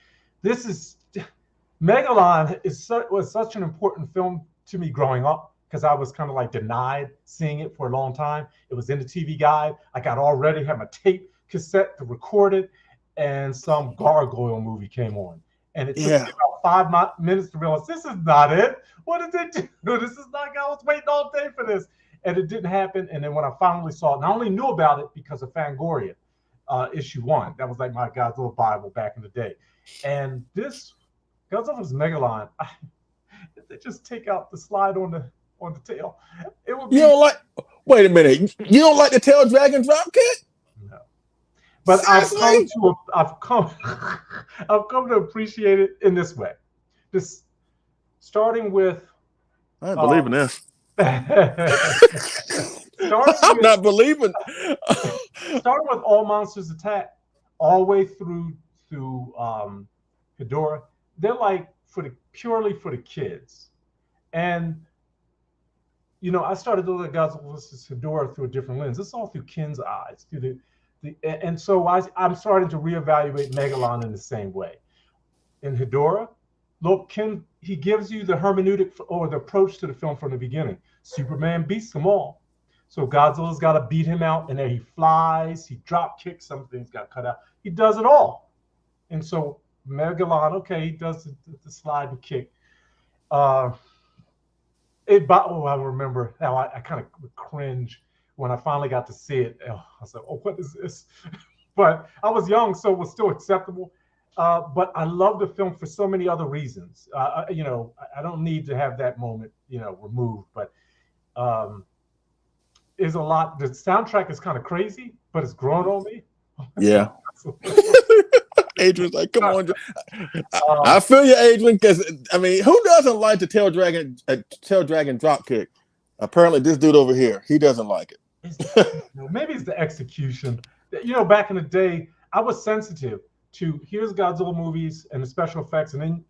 Megalon was such an important film to me growing up, because I was kind of like denied seeing it for a long time. It was in the TV guide. I got already had my tape cassette to record it, and some gargoyle movie came on. And it took me about 5 minutes to realize this is not it. What did it do? This is not, I was waiting all day for this. And it didn't happen. And then when I finally saw it, and I only knew about it because of Fangoria, issue 1. That was like my Godzilla Bible back in the day. And this Godzilla's Megalon, they just take out the slide on the tail. It would be, wait a minute. You don't like the tail dragon drop kick? No. But I've come to appreciate it in this way. This starting with I ain't believing this. I'm not believing. Starting with All Monsters Attack, all the way through Ghidorah, they're like purely for the kids. And I started to look at Godzilla vs. Ghidorah through a different lens. It's all through Ken's eyes, and so I'm starting to reevaluate Megalon in the same way. In Ghidorah, look, Ken, he gives you the hermeneutic or the approach to the film from the beginning. Superman beats them all. So Godzilla's got to beat him out, and then he flies, he drop kicks, some things got cut out. He does it all. And so Megalon, okay, he does the slide and kick. I remember how I kind of cringe when I finally got to see it. I was like, oh, what is this? But I was young, so it was still acceptable. But I love the film for so many other reasons. I don't need to have that moment, removed. But there's a lot. The soundtrack is kind of crazy, but it's grown on me. Yeah. Adrian's like, come on. I feel you, Adrian, because who doesn't like the tail dragon drop kick? Apparently, this dude over here, he doesn't like it. Maybe it's the execution. Back in the day, I was sensitive to here's Godzilla movies and the special effects, and then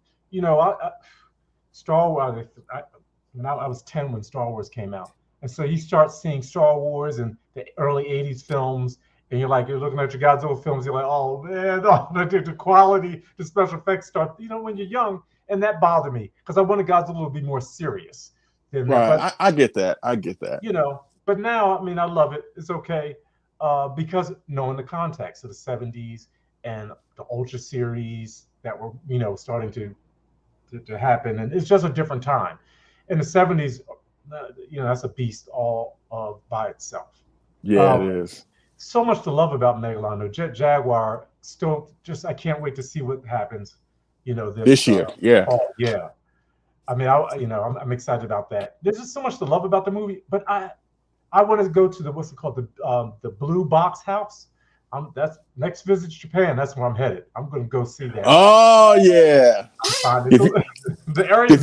Star Wars. I was 10 when Star Wars came out, and so you start seeing Star Wars and the early '80s films, and you're looking at your Godzilla films. You're like, oh man, the quality, the special effects start. When you're young, and that bothered me because I wanted Godzilla to be more serious than that. Right. But I get that. I get that. but now, I mean, I love it. It's okay because knowing the context of the '70s and the Ultra series that were, starting to happen, and it's just a different time. In the '70s, that's a beast all by itself. Yeah, it is. So much to love about Megalon. The Jaguar still I can't wait to see what happens. This year. Yeah. Oh yeah. I mean, I'm excited about that. There's just so much to love about the movie, but I want to go to what's it called, the Blue Box House. That's next visit to Japan. That's where I'm headed. I'm going to go see that. Oh yeah. If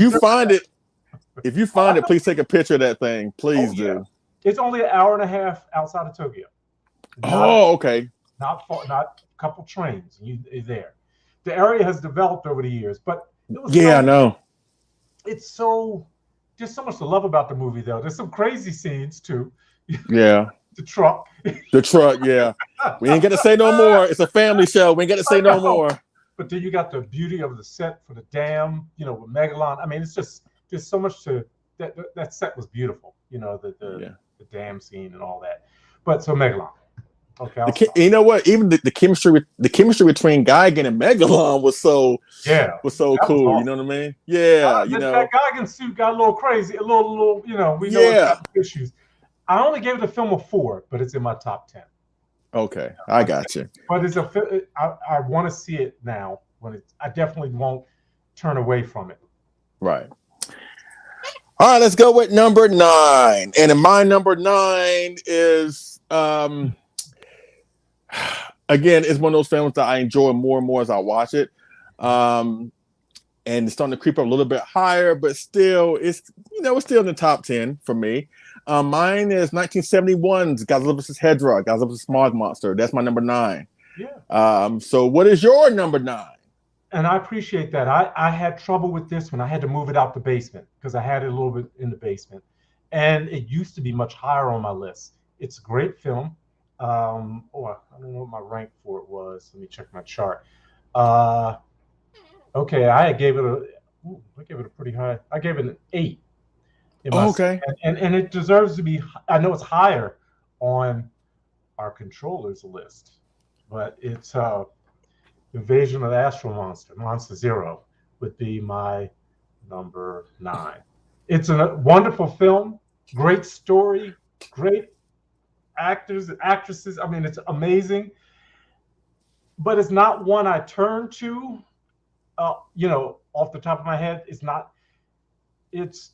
you find it, please take a picture of that thing. Please do. It's only an hour and a half outside of Tokyo. Okay. Not far, not a couple trains. You're there. The area has developed over the years, but I know. It's just so much to love about the movie, though. There's some crazy scenes too. Yeah. The truck, yeah. We ain't got to say no more. It's a family show. We ain't got to say no more. But then you got the beauty of the set for the dam, with Megalon. I mean, it's just there's so much to that set was beautiful. The dam scene and all that. But so Megalon. Okay. You know what? Even the chemistry between Gigan and Megalon was so cool. Awesome. You know what I mean? Yeah. That Gigan suit got a little crazy, a little. We know it's got issues. I only gave it a film of 4, but it's in my top 10. Okay, I got you. But I want to see it now. I definitely won't turn away from it. Right. All right, let's go with number 9. And in my number 9 is again, it's one of those films that I enjoy more and more as I watch it. And it's starting to creep up a little bit higher, but still, it's still in the top 10 for me. Mine is 1971's Godzilla vs. Hedorah, Godzilla vs. Smog Monster. That's my number 9. Yeah. So what is your number 9? And I appreciate that. I had trouble with this one. I had to move it out the basement because I had it a little bit in the basement. And it used to be much higher on my list. It's a great film. I don't know what my rank for it was. Let me check my chart. Okay, I gave it a pretty high. I gave it an 8. Okay. And it deserves to be. I know it's higher on our controllers list, but it's Invasion of the Astro Monster Zero would be my number 9. It's a wonderful film, great story, great actors and actresses. I mean, it's amazing, but it's not one I turn to. Off the top of my head, it's not. It's.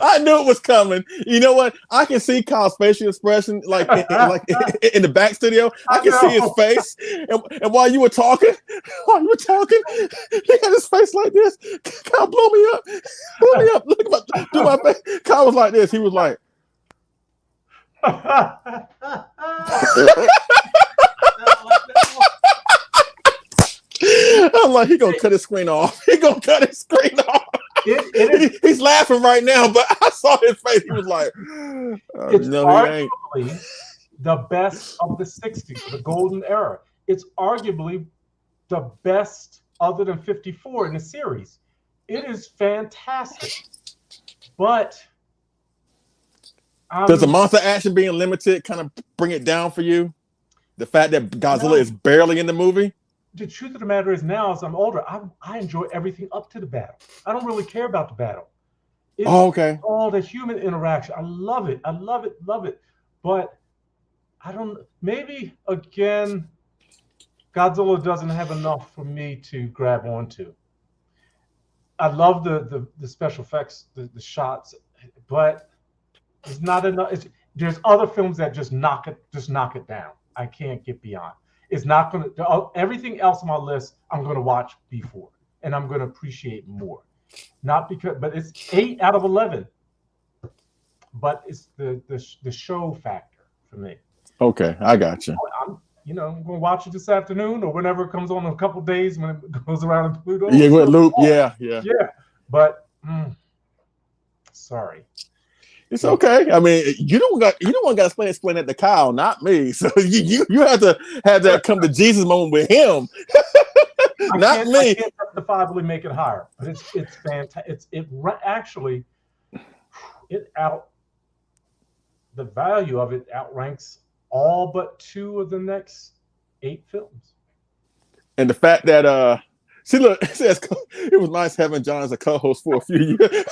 I knew it was coming. You know what? I can see Kyle's facial expression, like in the back studio. I can see his face, and while you were talking, he had his face like this. Kyle, blow me up. Look at do my face. Kyle was like this. He was like. I'm like, he gonna cut his screen off. He's laughing right now, but I saw his face. He was like, it's arguably the best of the 60s, the golden era. It's arguably the best other than 54 in the series. It is fantastic. But does the monster action being limited kind of bring it down for you? The fact that Godzilla is barely in the movie? The truth of the matter is, now as I'm older, I enjoy everything up to the battle. I don't really care about the battle. It's all the human interaction. I love it. But I don't. Maybe again, Godzilla doesn't have enough for me to grab onto. I love the special effects, the shots, but it's not enough. There's other films that just knock it down. I can't get beyond. It's not going to. Everything else on my list, I'm going to watch before, and I'm going to appreciate more. Not because, but it's 8 out of 11. But it's the show factor for me. Okay, I got you. I'm going to watch it this afternoon or whenever it comes on in a couple days when it goes around in Pluto. Yeah, with loop. Yeah. But sorry. It's okay. I mean, you don't want to explain that to Kyle, not me. So you have to have that come to Jesus moment with him, not me. I can't justifiably make it higher, but it's fantastic. Actually, the value of it outranks all but 2 of the next 8 films. And the fact that see, look, it says it was nice having John as a co-host for a few years.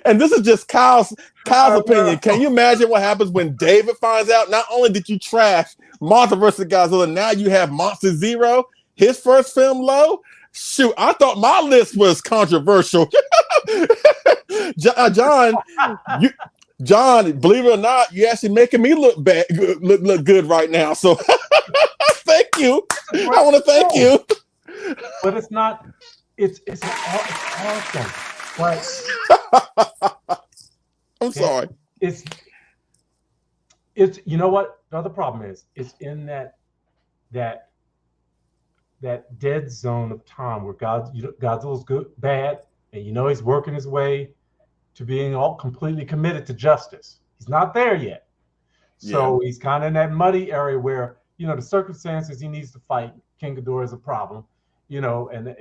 And this is just Kyle's opinion. Can you imagine what happens when David finds out? Not only did you trash Mothra vs. Godzilla, now you have Monster Zero, his first film, low. Shoot, I thought my list was controversial. John, believe it or not, you're actually making me look bad, look good right now. So thank you. I want to thank you. But it's not. It's awesome. But I'm sorry. It's you know what the other problem is? It's in that dead zone of time where Godzilla's bad, and he's working his way to being all completely committed to justice. He's not there yet. So he's kind of in that muddy area where, the circumstances he needs to fight King Ghidorah is a problem, and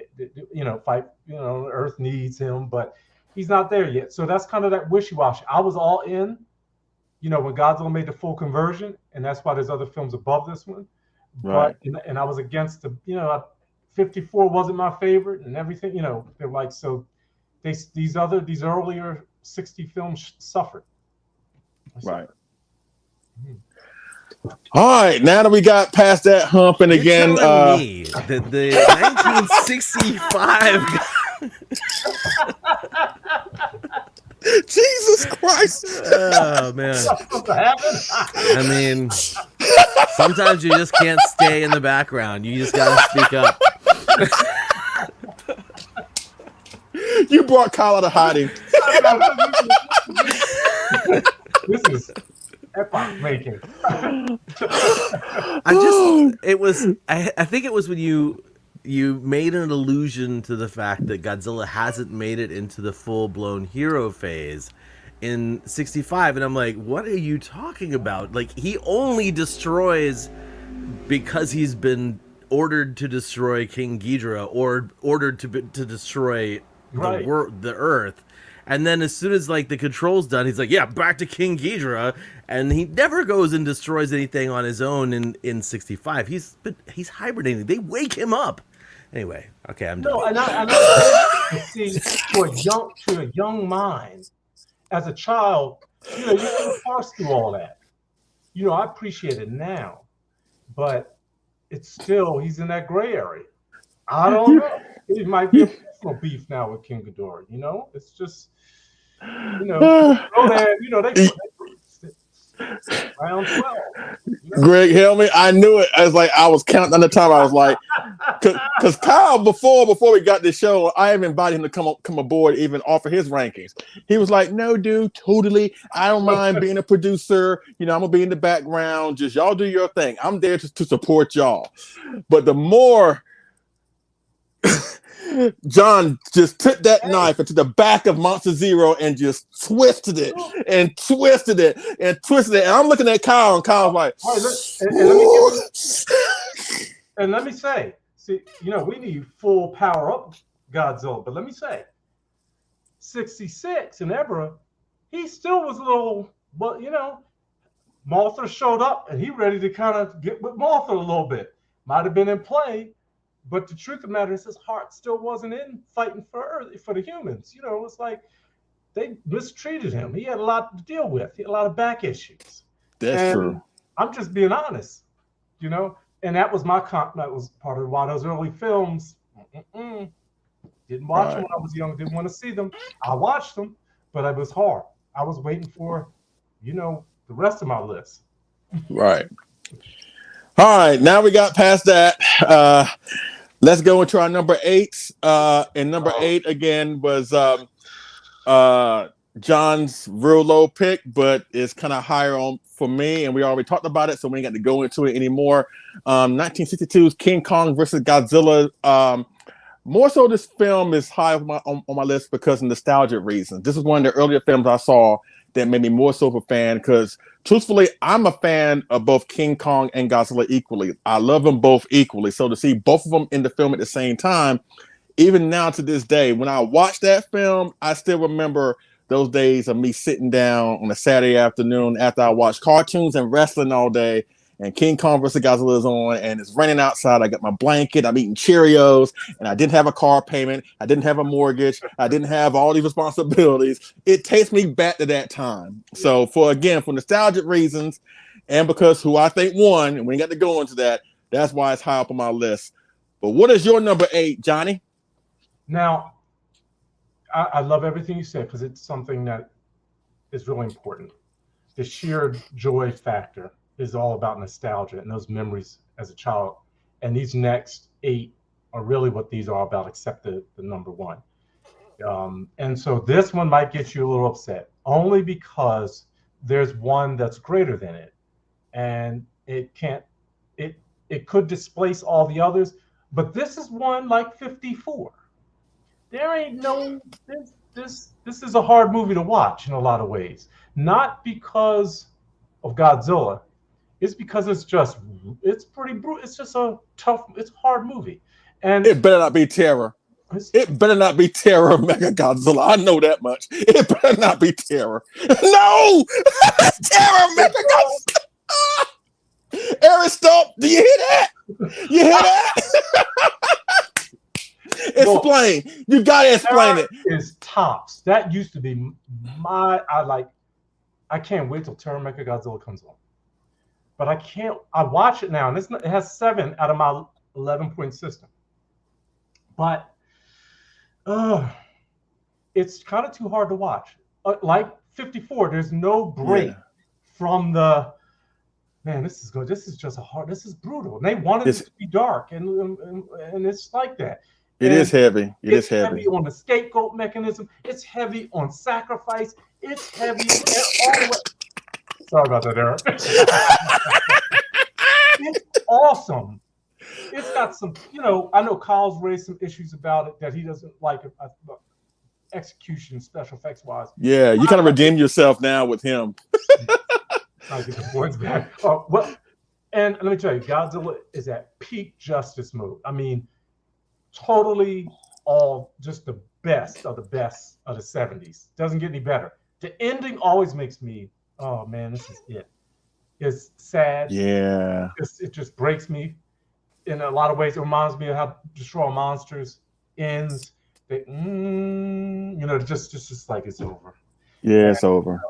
fight, Earth needs him, but he's not there yet. So that's kind of that wishy-washy. I was all in, when Godzilla made the full conversion, and that's why there's other films above this one. Right. But and I was against 54 wasn't my favorite and everything, they're like, so these earlier 60 films suffered. Right. All right, now that we got past that hump, and again, me that the 1965. Jesus Christ! Oh man! I mean, sometimes you just can't stay in the background. You just gotta speak up. You brought Kyle out of hiding. This is epoch making. I think it was when you made an allusion to the fact that Godzilla hasn't made it into the full-blown hero phase in 65, and I'm like, what are you talking about? Like, he only destroys because he's been ordered to destroy King Ghidorah or ordered to destroy the Earth. And then as soon as the control's done, he's like, yeah, back to King Ghidorah, and he never goes and destroys anything on his own in 65. He's hibernating. They wake him up. Anyway, okay, I'm done. No, and I see to a young mind, as a child, you can parse through all that. I appreciate it now, but it's still, he's in that gray area. I don't know. It might be a personal beef now with King Ghidorah. It's just, they round 12. Greg, help me. I knew it. I was counting on the time. I was like, because Kyle, before we got this show, I even invited him to come aboard, even offer his rankings. He was like, no, dude, totally. I don't mind being a producer. I'm going to be in the background. Just y'all do your thing. I'm there to support y'all. But the more John just took that knife into the back of Monster Zero and just twisted it. And I'm looking at Kyle, and Kyle's like, and let me say, see, we need full power up Godzilla, but let me say, 66 in Ebra, he still was a little, but Mothra showed up and he ready to kind of get with Mothra a little bit. Might have been in play. But the truth of the matter is his heart still wasn't in fighting for the humans. It's like they mistreated him. He had a lot to deal with. He had a lot of back issues. That's true. I'm just being honest, and that was that was part of why those early films, didn't watch them when I was young, didn't want to see them. I watched them, but it was hard. I was waiting for, the rest of my list. Right. All right, now we got past that. Let's go into our number 8. And number 8 again was John's real low pick, but it's kind of higher on for me, and we already talked about it, so we ain't got to go into it anymore. 1962's King Kong versus Godzilla. More so, this film is high on my list because of nostalgic reasons. This is one of the earlier films I saw that made me more so of a fan because, truthfully, I'm a fan of both King Kong and Godzilla equally. I love them both equally. So to see both of them in the film at the same time, even now to this day, when I watch that film, I still remember those days of me sitting down on a Saturday afternoon after I watched cartoons and wrestling all day, and King Kong vs. Godzilla is on, and it's raining outside. I got my blanket, I'm eating Cheerios, and I didn't have a car payment. I didn't have a mortgage. I didn't have all these responsibilities. It takes me back to that time. So for nostalgic reasons, and because who I think won, and we ain't got to go into that, that's why it's high up on my list. But what is your number 8, Johnny? Now, I love everything you said because it's something that is really important. The sheer joy factor is all about nostalgia and those memories as a child. And these next 8 are really what these are about, except the number 1. And so this one might get you a little upset, only because there's one that's greater than it. And it could displace all the others, but this is one like 54. There ain't no, this is a hard movie to watch in a lot of ways. Not because of Godzilla, it's because it's pretty brutal. It's just it's a hard movie. And it better not be Terror. It better not be Terror Mega Godzilla. I know that much. It better not be Terror. No! Terror Mega Godzilla! Eric, stop! Do you hear that? You hear that? Explain. You gotta explain it. Is tops. That used to be I can't wait till Terror Mecha Godzilla comes on. But I watch it now, and it has 7 out of my 11-point system. But it's kind of too hard to watch. Like 54, there's no break from the, man, this is good. This is just this is brutal. And they wanted it to be dark, and it's like that. It is heavy. It's heavy on the scapegoat mechanism. It's heavy on sacrifice. It's heavy all the way. Sorry about that, Eric. It's awesome. It's got some, I know Kyle's raised some issues about it that he doesn't like execution, special effects wise. Yeah, you kind of redeem yourself now with him. I get the points back. And let me tell you, Godzilla is at peak justice mode. I mean, totally just the best of the 70s. Doesn't get any better. The ending always makes me, oh man, this is it. It's sad. Yeah. It just breaks me in a lot of ways. It reminds me of how Destroy All Monsters ends. Just like it's over. Yeah, it's over.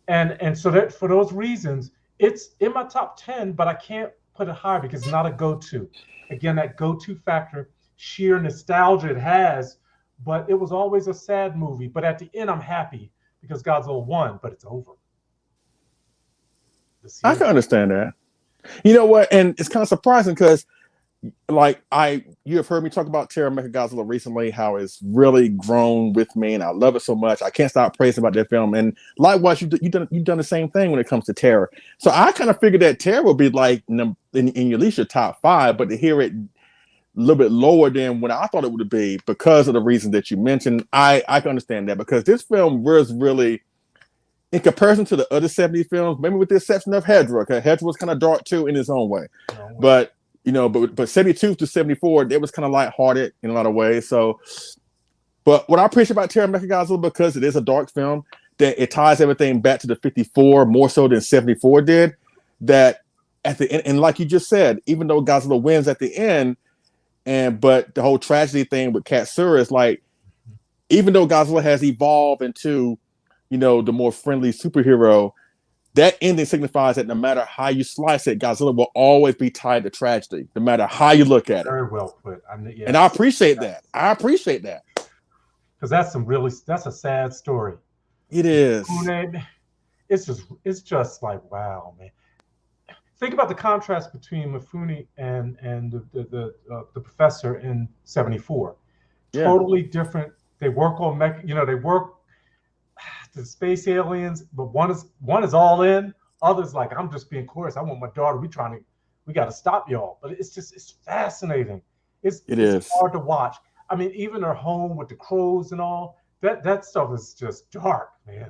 And so that for those reasons, it's in my top 10, but I can't put it higher because it's not a go-to. Again, that go-to factor, sheer nostalgia it has, but it was always a sad movie. But at the end, I'm happy because Godzilla won, but it's over. I can understand that. You know what? And it's kind of surprising because, you have heard me talk about Terror Mecha Godzilla recently, how it's really grown with me, and I love it so much. I can't stop praising about that film. And likewise, you've done the same thing when it comes to Terror. So I kind of figured that Terror would be like in at least your top 5, but to hear it a little bit lower than what I thought it would be because of the reason that you mentioned, I can understand that because this film was really, in comparison to the other 70s films, maybe with the exception of Hedra, because Hedra was kind of dark too in his own way. But 72 to 74, it was kind of lighthearted in a lot of ways. So, but what I appreciate about Terror Mecha Godzilla, because it is a dark film, that it ties everything back to the 54 more so than 74 did. That at the end, and like you just said, even though Godzilla wins at the end, but the whole tragedy thing with Katsura is like, even though Godzilla has evolved into, the more friendly superhero, that ending signifies that no matter how you slice it, Godzilla will always be tied to tragedy, no matter how you look at it. Very well put. And I appreciate that. Because that's a sad story. It is. It's just like, wow, man. Think about the contrast between Mifune and the professor in 74. Yeah. Totally different. They work on to the space aliens, but one is all in. Others like, I'm just being coerced. I want my daughter. We got to stop y'all. But it's fascinating. It's hard to watch. I mean, even her home with the crows and all that stuff is just dark, man.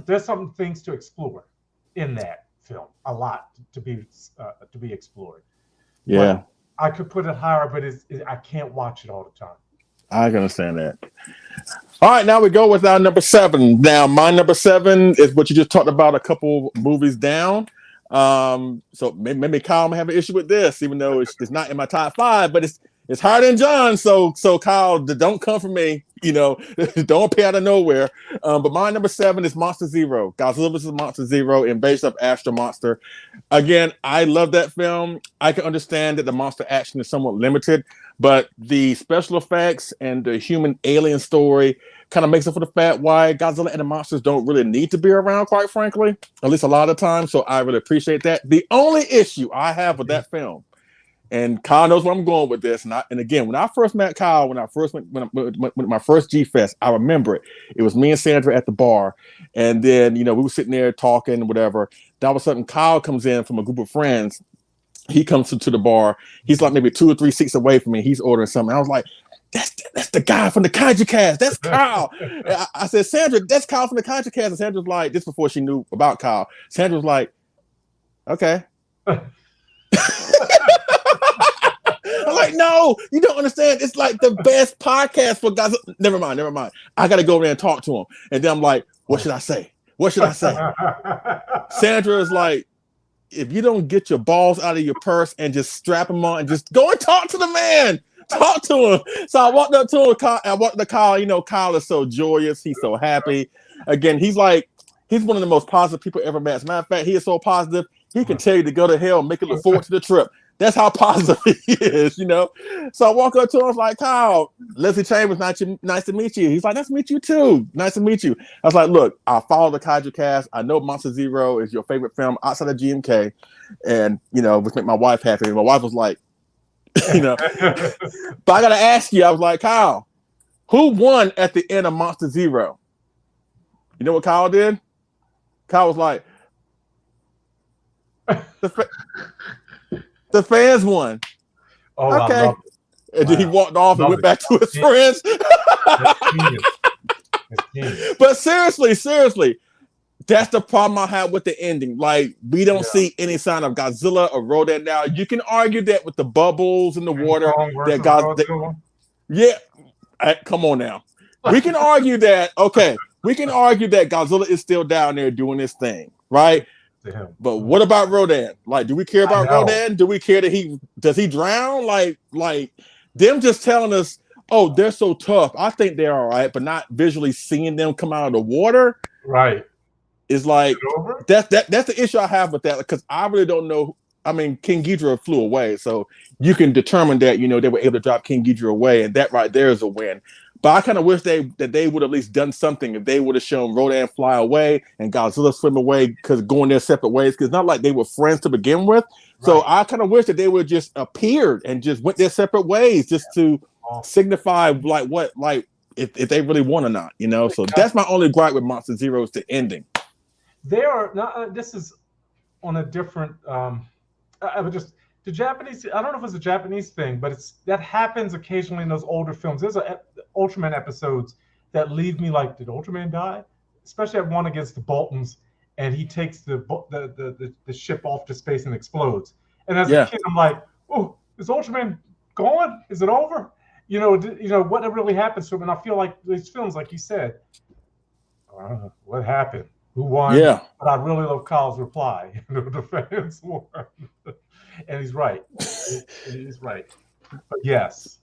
There's some things to explore in that film. A lot to be explored. Yeah. But I could put it higher, but I can't watch it all the time. I can understand that. All right, now we go with our number 7. Now, my number 7 is what you just talked about a couple movies down. So maybe Kyle may have an issue with this, even though it's not in my top 5, but it's higher than John. So Kyle, don't come for me. Don't appear out of nowhere. But my number 7 is Monster Zero. Godzilla vs. Monster Zero, Invasion of Astro Monster. Again, I love that film. I can understand that the monster action is somewhat limited, but the special effects and the human alien story kind of makes up for the fact why Godzilla and the monsters don't really need to be around, quite frankly, at least a lot of the time. So I really appreciate that. The only issue I have with that film, and Kyle knows where I'm going with this, and again, when I first met Kyle, when I first went my first G-Fest, I remember it. It was me and Sandra at the bar, and then we were sitting there talking, whatever. Then all of a sudden, Kyle comes in from a group of friends. He comes to the bar. He's like maybe 2 or 3 seats away from me. He's ordering something. I was like, that's the guy from the Kaiju Cast. That's Kyle. I said, Sandra, that's Kyle from the Kaiju Cast. And Sandra's like, this before she knew about Kyle. Sandra was like, okay. I'm like, no, you don't understand. It's like the best podcast for guys. Never mind. I got to go over there and talk to him. And then I'm like, what should I say? Sandra is like, if you don't get your balls out of your purse and just strap them on and just go and talk to the man. Talk to him. So I walked up to him. I walked to Kyle. Kyle is so joyous. He's so happy. Again, he's one of the most positive people ever met. As a matter of fact, he is so positive, he can tell you to go to hell and make it look forward to the trip. That's how positive he is, So I walk up to him, I was like, Kyle, Leslie Chambers, nice to meet you. He's like, nice to meet you too. Nice to meet you. I was like, look, I follow the Kaiju Cast. I know Monster Zero is your favorite film outside of GMK. And, which made my wife happy. And my wife was like, but I got to ask you, I was like, Kyle, who won at the end of Monster Zero? You know what Kyle did? Kyle was like, the fans won. Oh, okay. And then he walked off and went back to his friends. But seriously, that's the problem I have with the ending. Like, we don't see any sign of Godzilla or Rodan now. You can argue that with the bubbles in the water. Come on now. We can argue that. Okay, we can argue that Godzilla is still down there doing his thing, right? But what about Rodan? Like, do we care about Rodan? Do we care that does he drown? Like them just telling us, oh, they're so tough. I think they're all right, but not visually seeing them come out of the water. Right. Is like that's the issue I have with that, because I really don't know. I mean, King Ghidorah flew away, so you can determine that they were able to drop King Ghidorah away, and that right there is a win. But I kind of wish that they would have at least done something if they would have shown Rodan fly away and Godzilla swim away, because going their separate ways. Because not like they were friends to begin with. Right. So I kind of wish that they would have just appeared and just went their separate ways, just to signify if they really won or not. So that's my only gripe with Monster Zero is the ending. There are not. This is on a different. The Japanese. I don't know if it's a Japanese thing, but that happens occasionally in those older films. There's Ultraman episodes that leave me like, did Ultraman die? Especially at one against the Boltons, and he takes the ship off to space and explodes. And as a kid, I'm like, oh, is Ultraman gone? Is it over? What really happens to him? And I feel like these films, like you said, what happened? Who won? Yeah. But I really love Kyle's reply. The fans won. And he's right. He's right. But yes.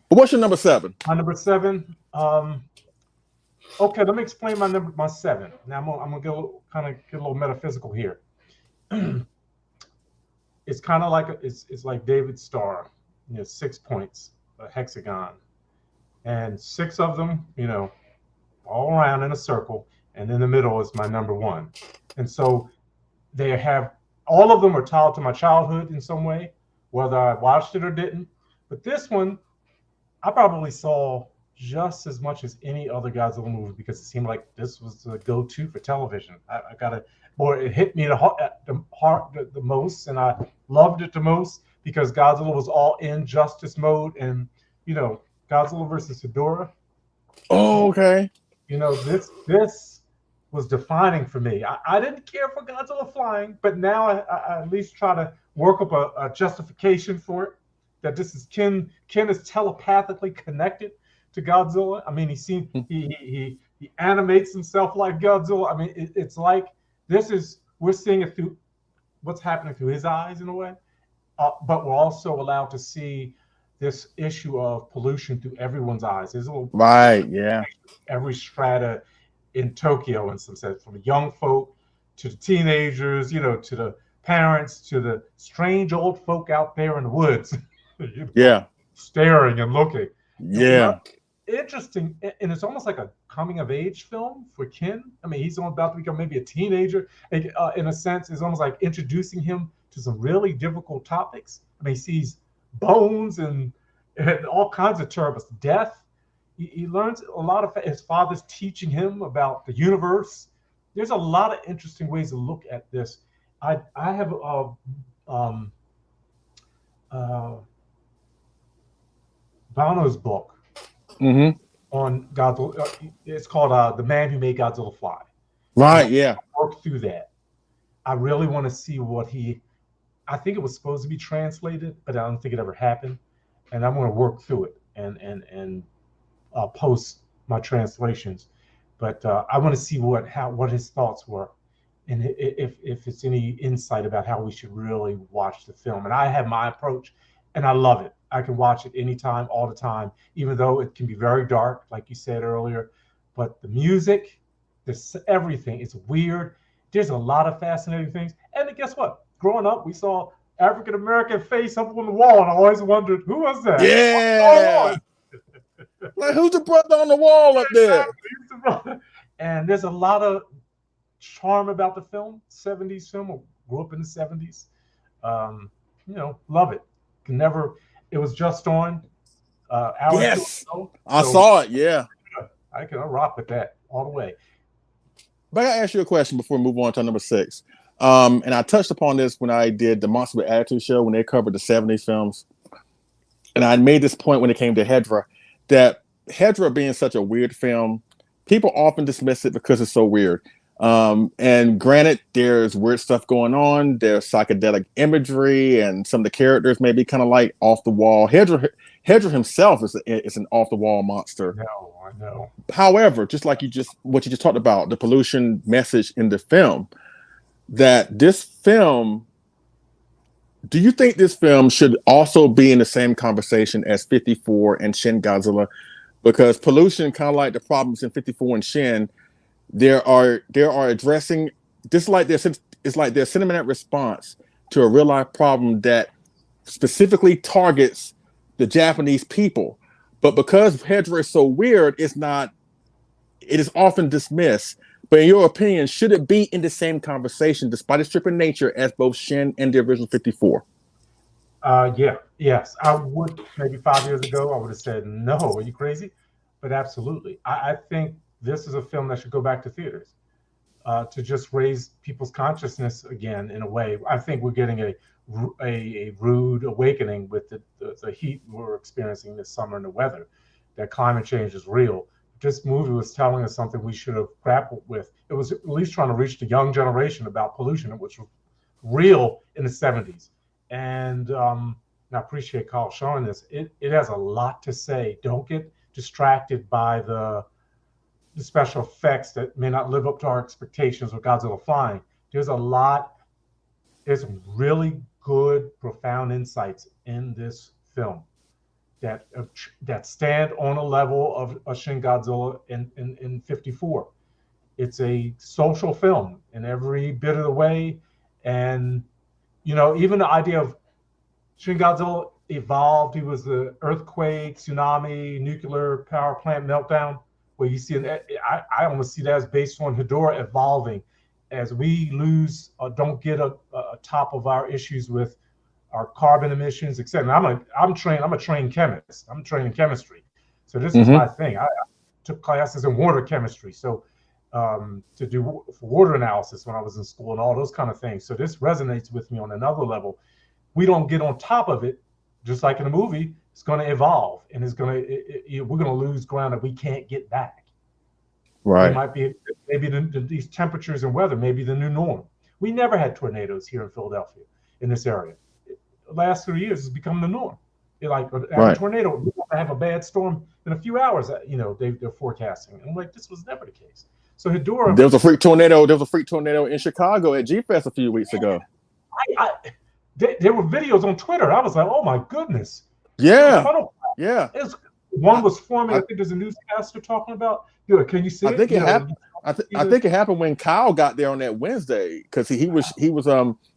But what's your number 7? My number 7. Okay, let me explain my 7. Now I'm gonna get a little metaphysical here. It's kind of like it's like David's star. 6 points, a hexagon, and 6 of them, all around in a circle. And in the middle is my number 1. And so all of them are tied to my childhood in some way, whether I watched it or didn't. But this one, I probably saw just as much as any other Godzilla movie because it seemed like this was the go-to for television. I gotta, or it hit me at the heart the most, and I loved it the most because Godzilla was all in justice mode, and you know, Godzilla versus Hedorah. Oh, okay. You know, this was defining for me. I didn't care for Godzilla flying, but now I at least try to work up a justification for it. That this is Ken is telepathically connected to Godzilla. I mean, he animates himself like Godzilla. I mean, it's like we're seeing it through what's happening through his eyes in a way, but we're also allowed to see this issue of pollution through everyone's eyes. There's a little Right. Yeah. every strata in Tokyo, in some sense, from the young folk to the teenagers, you know, to the parents, to the strange old folk out there in the woods, you know, Yeah. staring and looking. Yeah. Interesting, and it's almost like a coming of age film for Ken. I mean, he's about to become maybe a teenager. In a sense, it's almost like introducing him to some really difficult topics. I mean, he sees bones and all kinds of turbulence, death. He learns a lot of his father's teaching him about the universe. There's a lot of interesting ways to look at this. I have Bono's book Mm-hmm. on Godzilla. It's called "The Man Who Made Godzilla Fly." Right. Yeah. Work through that. I really want to see what he. I think it was supposed to be translated, but I don't think it ever happened. And I'm going to work through it and post my translations. But I want to see what his thoughts were, and if it's any insight about how we should really watch the film. And I have my approach, and I love it. I can watch it anytime, all the time, even though it can be very dark, like you said earlier. But the music, everything, it's weird. There's a lot of fascinating things. And guess what? Growing up, we saw African American face up on the wall, and I always wondered, who was that? Yeah. Like, who's the brother on the wall up there? And there's a lot of charm about the film, 70s film. I grew up in the 70s. You know, love it. Can never. It was just on. Yes, I saw it. Yeah, I can rock with that all the way. But I gotta ask you a question before we move on to number 6. And I touched upon this when I did the Monster with Attitude show when they covered the 70s films. And I made this point when it came to Hedorah, that Hedorah being such a weird film, people often dismiss it because it's so weird. And granted, there's weird stuff going on. There's psychedelic imagery, and some of the characters may be kind of like off the wall. Hedorah himself is an off the wall monster. No, I know. However, just like what you just talked about, the pollution message in the film, that this film, do you think this film should also be in the same conversation as 54 and Shin Godzilla? Because pollution, kind of like the problems in 54 and Shin, there are addressing this, like it's like their cinematic response to a real life problem that specifically targets the Japanese people. But because Hedorah is so weird, it is often dismissed. But in your opinion, should it be in the same conversation, despite its tripping nature, as both Shin and the original 54? Yes. I would, maybe 5 years ago, I would have said, no, are you crazy? But absolutely. I think this is a film that should go back to theaters to just raise people's consciousness again in a way. I think we're getting a rude awakening with the heat we're experiencing this summer and the weather, that climate change is real. This movie was telling us something we should have grappled with. It was at least trying to reach the young generation about pollution, which was real in the 70s. And I appreciate Carl showing this. It has a lot to say. Don't get distracted by the special effects that may not live up to our expectations of Godzilla flying. There's some really good, profound insights in this film that stand on a level of Shin Godzilla in 54. It's a social film in every bit of the way. And, you know, even the idea of Shin Godzilla evolved. He was the earthquake, tsunami, nuclear power plant meltdown, where you see, I almost see that as based on Hedorah evolving as we lose or don't get a top of our issues with our carbon emissions, etc. I'm a trained chemist. I'm trained in chemistry. So this is my thing. I took classes in water chemistry, so to do water analysis when I was in school and all those kind of things. So this resonates with me on another level. We don't get on top of it, just like in the movie. It's going to evolve, and we're going to lose ground that we can't get back. Right. It might be maybe these temperatures and weather may be the new norm. We never had tornadoes here in Philadelphia in this area. The last 3 years has become the norm. A tornado, we're going to have a bad storm in a few hours. They're forecasting. And I'm like, this was never the case. So Hedora, there was a freak tornado. There was a freak tornado in Chicago at G-Fest a few weeks ago. There were videos on Twitter. I was like, oh my goodness. Yeah. One was forming. I think there's a newscaster talking about. Can you see it? I think it happened. I think it happened when Kyle got there on that Wednesday, because he was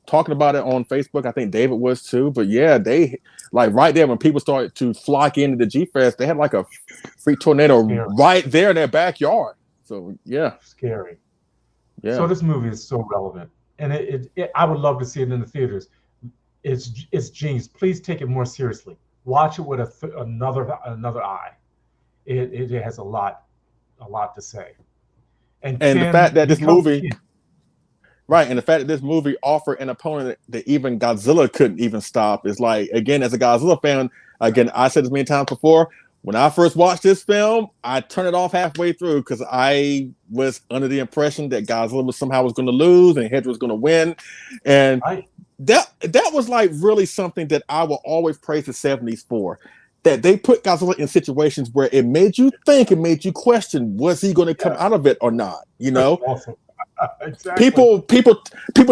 talking about it on Facebook. I think David was too. But yeah, they right there when people started to flock into the G-Fest, they had like a freak tornado right there in their backyard. So yeah, scary. Yeah. So this movie is so relevant, and I would love to see it in the theaters. It's genius. Please take it more seriously. Watch it with another eye. It has a lot to say. And the fact that this movie, and the fact that this movie offered an opponent that even Godzilla couldn't even stop is like, again, as a Godzilla fan, again, I said this many times before, when I first watched this film, I turned it off halfway through because I was under the impression that Godzilla was going to lose and Hedra was going to win. And that was like really something that I will always praise the 70s for. That they put Godzilla in situations where it made you think, it made you question, was he going to come out of it or not? Awesome. Exactly. People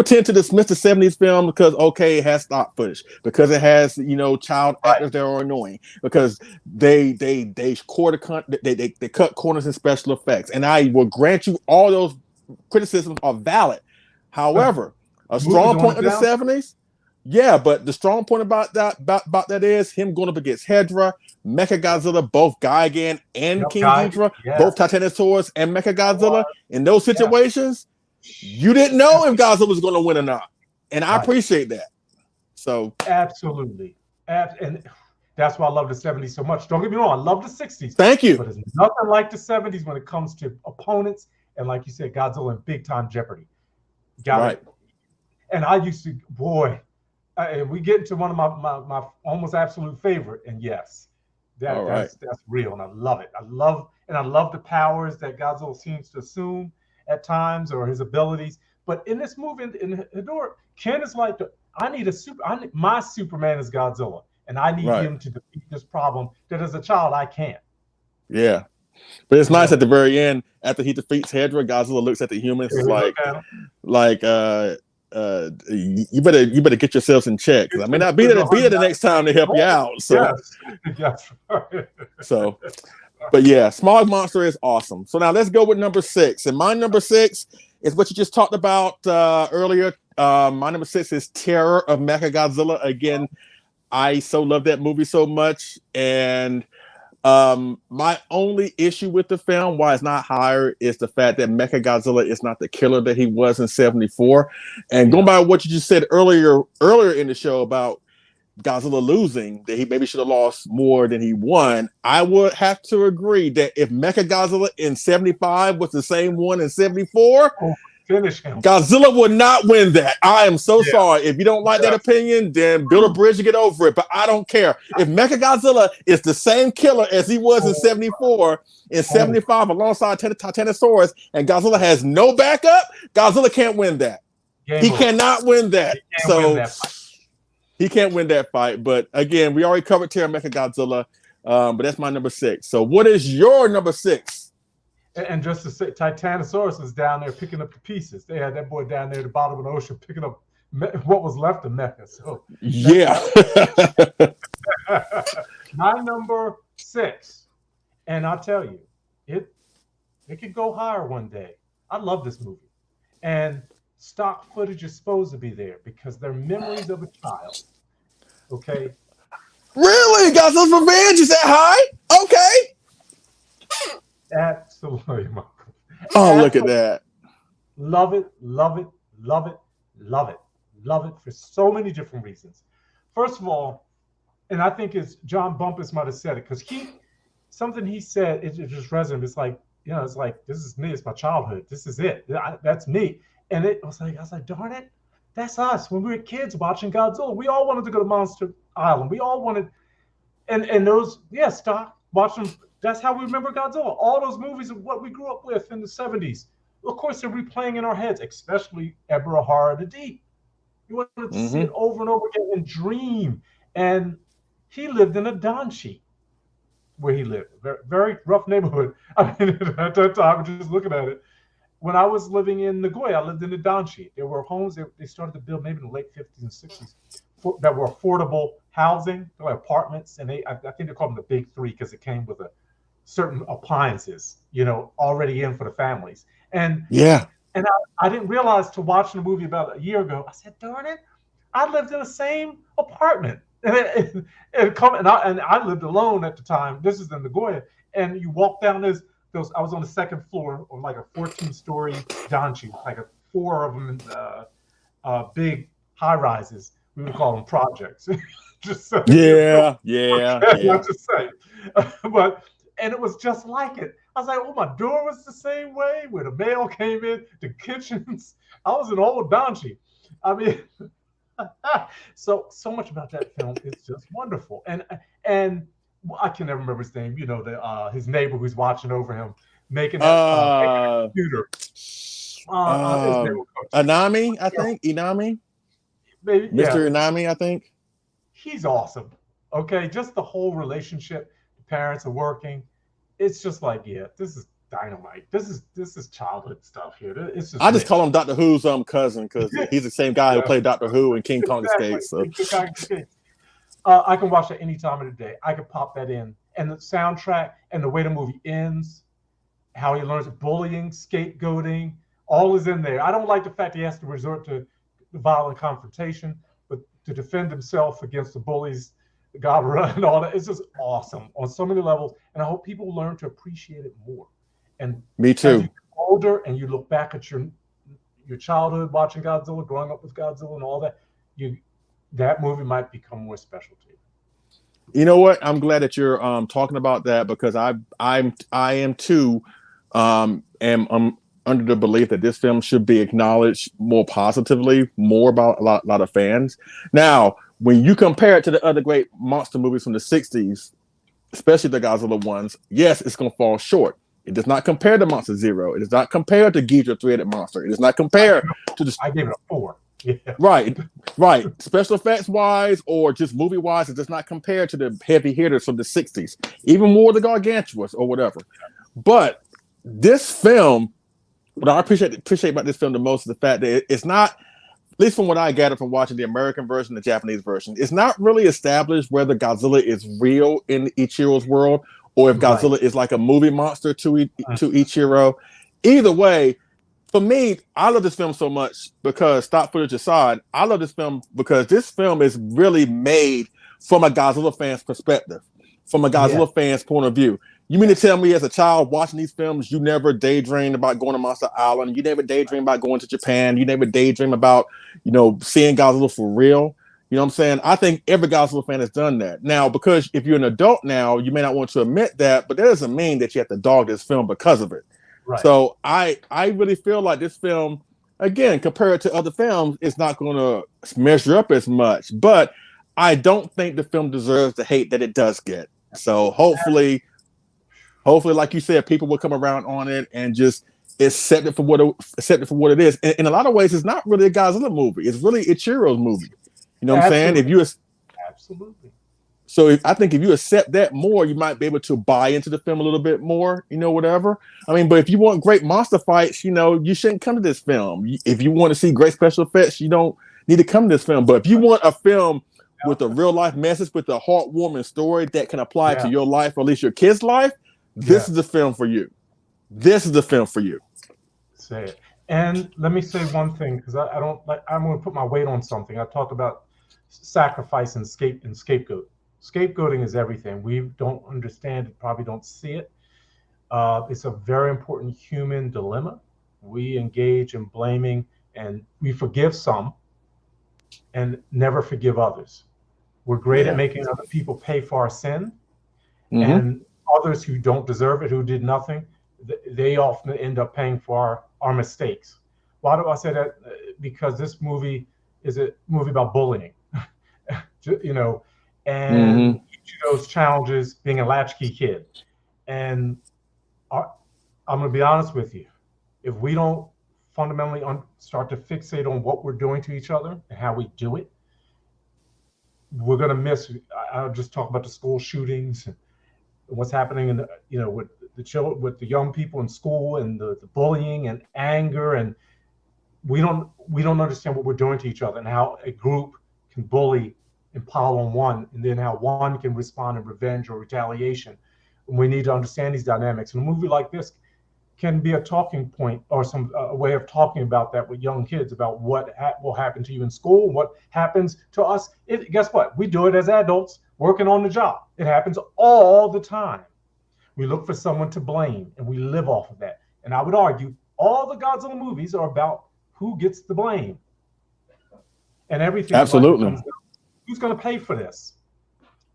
tend to dismiss the 70s film because it has stock footage, because it has child actors that are annoying, because they cut corners in special effects, and I will grant you all those criticisms are valid. However, a strong point of the 70s. Yeah, but the strong point about that is him going up against Hedra, Mechagodzilla, both Gigan and King Ghidorah, both Titanosaurus and Mechagodzilla. In those situations, you didn't know if Godzilla was going to win or not, and I appreciate that. So absolutely, and that's why I love the 70s so much. Don't get me wrong, I love the 60s. Thank you. But it's nothing like the 70s when it comes to opponents, and like you said, Godzilla in big time jeopardy. Got it. And I used to, we get into one of my almost absolute favorite, and yes, that's real, and I love it. I love the powers that Godzilla seems to assume at times, or his abilities. But in this movie, in Hedora, Ken is like, my Superman is Godzilla, and I need him to defeat this problem that as a child I can't. Yeah. But it's nice at the very end, after he defeats Hedra, Godzilla looks at the humans you better get yourselves in check, because I may not be there the next time to help you out. So, but yeah, Smog Monster is awesome. So now let's go with number 6, and my number 6 is what you just talked about earlier. My number 6 is Terror of Mechagodzilla. Again, I so love that movie so much, and my only issue with the film, why it's not higher, is the fact that Mechagodzilla is not the killer that he was in 74. And going by what you just said earlier in the show about Godzilla losing, that he maybe should have lost more than he won, I would have to agree that if Mechagodzilla in 75 was the same one in 74, finish him. Godzilla would not win that. I am so sorry. If you don't like that opinion, then build a bridge to get over it. But I don't care. If Mechagodzilla is the same killer as he was in 74, in 75 alongside Titanosaurus, and Godzilla has no backup, Godzilla can't win that. He cannot win that. He can't win that fight. But again, we already covered Terror Mechagodzilla, but that's my number 6. So what is your number 6? And just to say, Titanosaurus was down there picking up the pieces. They had that boy down there at the bottom of the ocean picking up what was left of Mecha. So yeah. My number 6, and I'll tell you, it could go higher one day. I love this movie, and stock footage is supposed to be there because they're memories of a child. Okay. Really, Godzilla's Revenge is that high? Okay. Absolutely, Michael. Oh, look at that. Love it, love it, love it, love it, love it for so many different reasons. First of all, and I think it's John Bumpus might have said it, because something he said, it just resonated. It's like, it's like, this is me. It's my childhood. This is it. That's me. And I was like, darn it, that's us when we were kids watching Godzilla. We all wanted to go to Monster Island. We all wanted, and those, stop watching. That's how we remember Godzilla. All those movies of what we grew up with in the 70s. Of course, they're replaying in our heads, especially Ebra Horror of the Deep. You wanted to see it over and over again and dream. And he lived in a danshi where he lived. Very, very rough neighborhood. I mean, at that time, just looking at it. When I was living in Nagoya, I lived in a danshi. There were homes they started to build maybe in the late 50s and 60s that were affordable housing, like apartments. And I think they called them the Big Three because it came with certain appliances, already in for the families. And I didn't realize till watching the movie about a year ago, I said, darn it, I lived in the same apartment. And I lived alone at the time. This is in Nagoya. And you walk down those, I was on the second floor on like a 14-story danshi, like 4 of them big high rises. We would call them projects. Just so yeah. Not to say. And it was just like it. I was like, oh, my door was the same way where the mail came in, the kitchens. I was an old danshi. I mean, so much about that film is just wonderful. And I can never remember his name. His neighbor who's watching over him, making that computer. Inami, I think. Inami. Maybe, Mr. Inami, I think. He's awesome. Okay, just the whole relationship. The parents are working. It's just like, this is dynamite. This is childhood stuff here. It's just. I just call him Doctor Who's cousin because he's the same guy who played Doctor Who in King Kong Escapes. So. I can watch it any time of the day. I can pop that in, and the soundtrack and the way the movie ends, how he learns bullying, scapegoating, all is in there. I don't like the fact he has to resort to violent confrontation, but to defend himself against the bullies, the Gabara and all that. It's just awesome on so many levels, and I hope people learn to appreciate it more. And me too. As you get older and you look back at your childhood watching Godzilla, growing up with Godzilla and all that, that movie might become more special to you. You know what? I'm glad that you're talking about that because I am too am under the belief that this film should be acknowledged more positively, more about a lot of fans. Now, when you compare it to the other great monster movies from the 60s, especially the Godzilla ones, yes, it's going to fall short. It does not compare to Monster Zero. It does not compare to Ghidra Three-Headed Monster. It does not compare to the. I gave it a 4. Yeah. Right. Special effects wise or just movie wise, it does not compare to the heavy hitters from the 60s, even more the Gargantuas or whatever. But this film, what I appreciate about this film the most is the fact that it's not, at least from what I gathered from watching the American version, the Japanese version, it's not really established whether Godzilla is real in Ichiro's world or if Godzilla is like a movie monster to Ichiro. Either way, for me, I love this film so much because, stock footage aside, I love this film because this film is really made from a Godzilla fan's perspective, from a Godzilla fan's point of view. You mean to tell me as a child watching these films, you never daydreamed about going to Monster Island, you never daydreamed about going to Japan, you never daydreamed about, seeing Godzilla for real? You know what I'm saying? I think every Godzilla fan has done that. Now, because if you're an adult now, you may not want to admit that, but that doesn't mean that you have to dog this film because of it. Right. So I really feel like this film, again, compared to other films, it's not going to measure up as much. But I don't think the film deserves the hate that it does get. So hopefully, like you said, people will come around on it and just accept it for what it is. In a lot of ways, it's not really a Godzilla movie. It's really Ichiro's movie. You know what I'm saying? Absolutely. So I think if you accept that more, you might be able to buy into the film a little bit more, whatever. I mean, but if you want great monster fights, you shouldn't come to this film. If you want to see great special effects, you don't need to come to this film. But if you want a film with a real life message, with a heartwarming story that can apply to your life, or at least your kid's life, this is the film for you. This is the film for you. Say it. And let me say one thing, because I don't like, I'm going to put my weight on something. I talked about sacrifice and scapegoat. Scapegoating is everything. We don't understand it, probably don't see it. It's a very important human dilemma. We engage in blaming and we forgive some and never forgive others. We're great at making other people pay for our sin. And others who don't deserve it, who did nothing, they often end up paying for our mistakes. Why do I say that? Because this movie is a movie about bullying, you know, and each of those challenges being a latchkey kid. And I'm going to be honest with you. If we don't fundamentally start to fixate on what we're doing to each other and how we do it, we're going to miss. I'll just talk about the school shootings and what's happening in with the children, with the young people in school, and the bullying and anger, and we don't understand what we're doing to each other and how a group can bully and pile on one, and then how one can respond in revenge or retaliation. And we need to understand these dynamics. And a movie like this can be a talking point or a way of talking about that with young kids, about what will happen to you in school, what happens to us. Guess what? We do it as adults working on the job. It happens all the time. We look for someone to blame, and we live off of that. And I would argue all the Godzilla movies are about who gets the blame. And everything. Absolutely. Comes down, who's going to pay for this?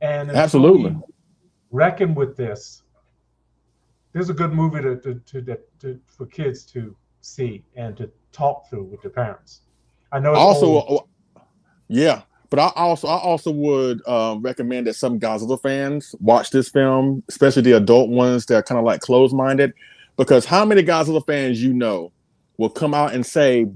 And absolutely. Reckon with this. There's a good movie for kids to see and to talk through with their parents. I know. But I also would recommend that some Godzilla fans watch this film, especially the adult ones that are kind of like closed-minded, because how many Godzilla fans will come out and say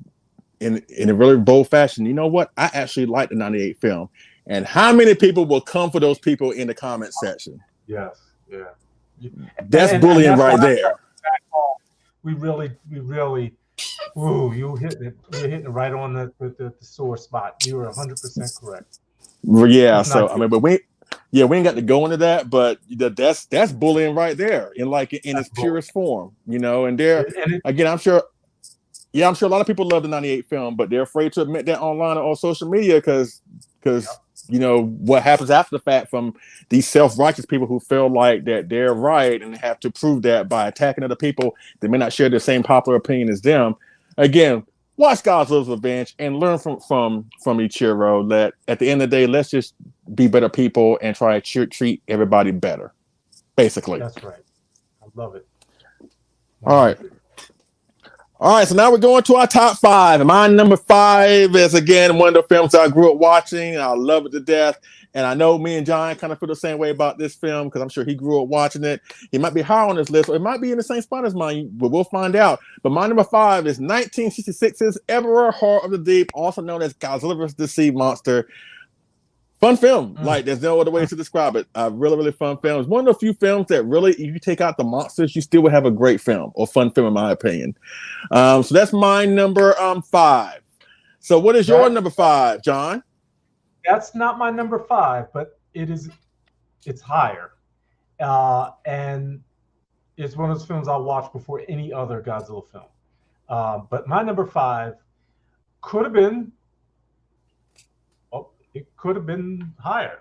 in a really bold fashion, you know what, I actually like the '98 film, and how many people will come for those people in the comment section? Yes, yeah. That's bullying right there. We really, you're hitting it right on the sore spot. You are 100% correct. Yeah, so I mean, but we ain't got to go into that, but that's bullying right there in its purest form, And again, I'm sure a lot of people love the '98 film, but they're afraid to admit that online or on social media because what happens after the fact from these self-righteous people who feel like that they're right and have to prove that by attacking other people that may not share the same popular opinion as them. Again, watch Godzilla's Revenge and learn from Ichiro that at the end of the day, let's just be better people and try to treat everybody better. Basically. That's right. I love it. All right, so now we're going to our top 5. And my number 5 is, again, one of the films I grew up watching. And I love it to death. And I know me and John kind of feel the same way about this film because I'm sure he grew up watching it. He might be higher on this list, or it might be in the same spot as mine, but we'll find out. But my number 5 is 1966's Everywhere Horror of the Deep, also known as Godzilla vs. the Sea Monster. Fun film. There's no other way to describe it. Really, really fun film. It's one of the few films that really, if you take out the monsters, you still would have a great film or fun film, in my opinion. So that's my number 5. So what is your number 5, John? That's not my number 5, but it's higher. And it's one of those films I'll watch before any other Godzilla film. But my number 5 could have been, it could have been higher.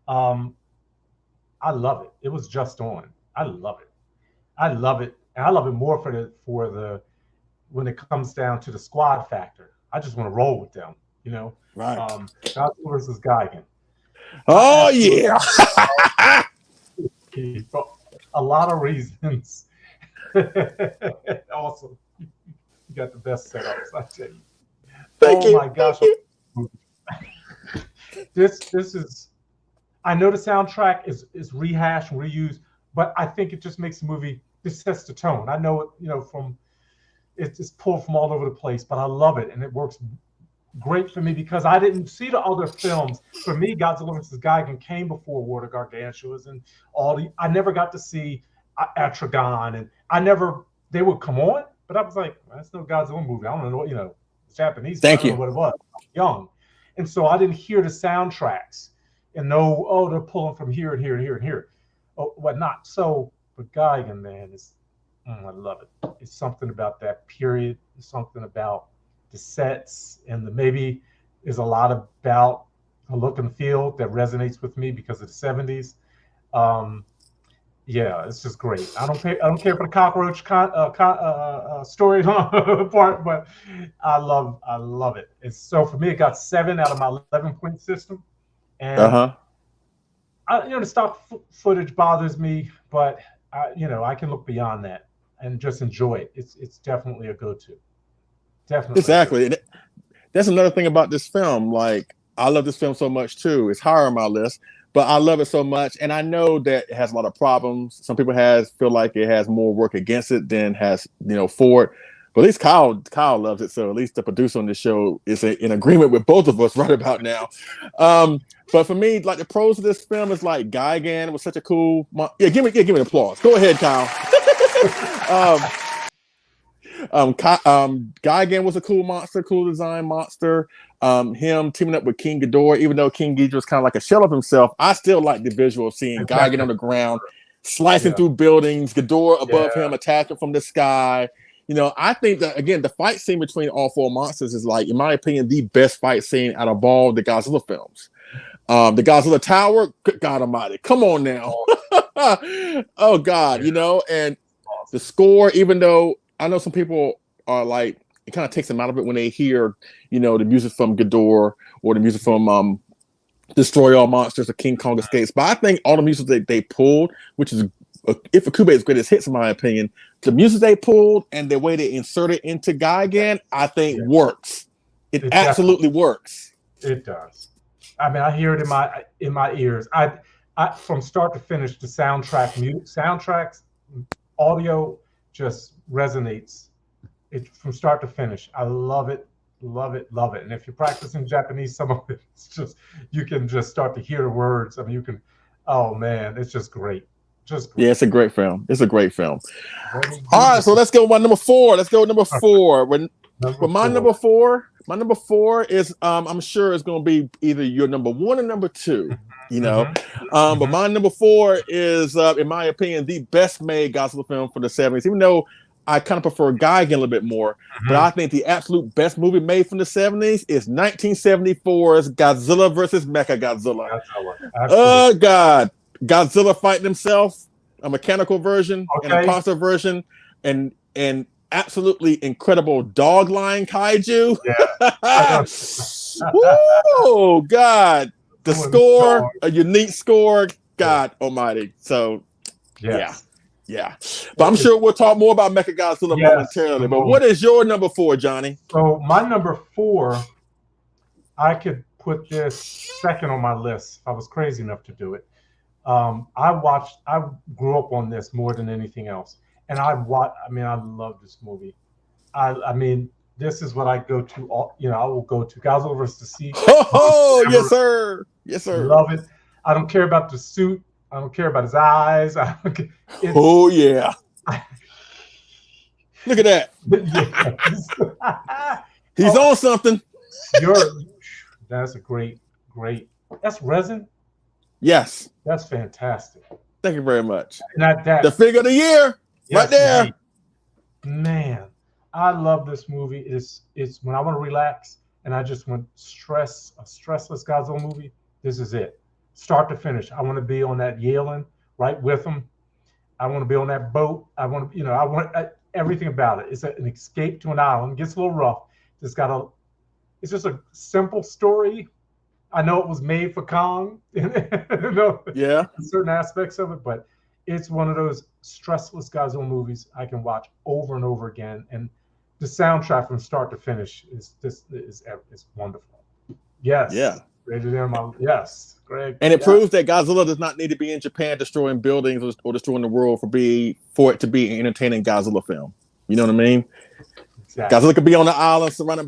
I love it. It was just on. I love it. And I love it more for the when it comes down to the squad factor. I just want to roll with them, Right. Godzilla versus Gigan. Oh yeah. A lot of reasons. Also, you got the best setups, I tell you. Thank you. My gosh. This is, I know the soundtrack is rehashed and reused, but I think it just makes the movie, this sets the tone. I know it, it's pulled from all over the place, but I love it, and it works great for me because I didn't see the other films. For me, Godzilla vs. Gigan came before War of the Gargantuas and I never got to see Atragon, and they would come on, but I was like, that's no Godzilla movie. I don't know what, Japanese. Thank you. I don't know what it was. I was young. And so I didn't hear the soundtracks and know, they're pulling from here and here and here and here, whatnot. So, but Gigan, man, I love it. It's something about that period. It's something about the sets, and maybe there's a lot about the look and feel that resonates with me because of the '70s. Yeah, it's just great. I don't care for the cockroach story part, but I love it. It's so for me, it got 7 out of my 11-point system, and The stock footage bothers me, but I can look beyond that and just enjoy it. It's definitely a go-to. Definitely. Exactly. And that's another thing about this film. Like, I love this film so much too. It's higher on my list, but I love it so much, and I know that it has a lot of problems. Some people feel like it has more work against it than has for it. But at least Kyle loves it, so at least the producer on the show is in agreement with both of us right about now. But for me, like, the pros of this film is like Gigan was such a cool. Give me an applause. Go ahead, Kyle. Gigan was a cool monster, cool design monster. Him teaming up with King Ghidorah, even though King Ghidorah was kind of like a shell of himself, I still like the visual of seeing Gigan on the ground, slicing through buildings, Ghidorah above him, attacking from the sky. I think that, again, the fight scene between all four monsters is, like, in my opinion, the best fight scene out of all the Godzilla films. The Godzilla Tower, good God Almighty, come on now. Oh God, and the score, even though I know some people are like, it kind of takes them out of it when they hear, the music from Ghidorah or the music from Destroy All Monsters or King Kong Escapes. But I think all the music that they pulled, which is Ifukube's greatest hits, in my opinion, the music they pulled and the way they inserted into Gigan, I think works. It absolutely works. It does. I mean, I hear it in my ears. I from start to finish, the soundtracks, audio just resonates. It from start to finish. I love it, love it, love it. And if you're practicing Japanese, some of it's just, you can just start to hear the words. I mean, you can. Oh man, it's just great. Just great. Yeah, it's a great film. It's a great film. All right, so let's go with my number 4. Let's go with number 4. My number four is I'm sure it's going to be either your number 1 or number 2. But my number 4 is, in my opinion, the best made Godzilla film for the 70s. Even though I kind of prefer Gigan a little bit more, but I think the absolute best movie made from the 70s is 1974's Godzilla versus Mechagodzilla. Oh God. Godzilla fighting himself, a mechanical version and a monster version, and absolutely incredible dog line kaiju. Yeah. Woo, God. The score, a unique score. God Almighty. So, yeah. But I'm sure we'll talk more about Mechagodzilla momentarily. But what is your number 4, Johnny? So my number 4, I could put this second on my list if I was crazy enough to do it. I grew up on this more than anything else. And I love this movie. I mean, this is what I go to. I will go to Godzilla vs. the Sea. Oh, yes, sir. Yes, sir. Love it. I don't care about the suit. I don't care about his eyes. Oh, yeah. Look at that. He's on something. That's a great. That's resin. Yes. That's fantastic. Thank you very much. That the figure of the year, right there. Man, I love this movie. It's when I want to relax and I just want a stressless Godzilla movie. This is it, start to finish. I want to be on that Yalen right with him. I want to be on that boat. I want everything about it. It's an escape to an island. It gets a little rough. It's just a simple story. I know it was made for Kong, certain aspects of it, but it's one of those stressless Godzilla movies I can watch over and over again. And the soundtrack from start to finish is wonderful. Yes. Yeah. Yes, Greg. And it proves that Godzilla does not need to be in Japan destroying buildings or destroying the world for it to be an entertaining Godzilla film. You know what I mean? Exactly. Godzilla could be on the island surrounded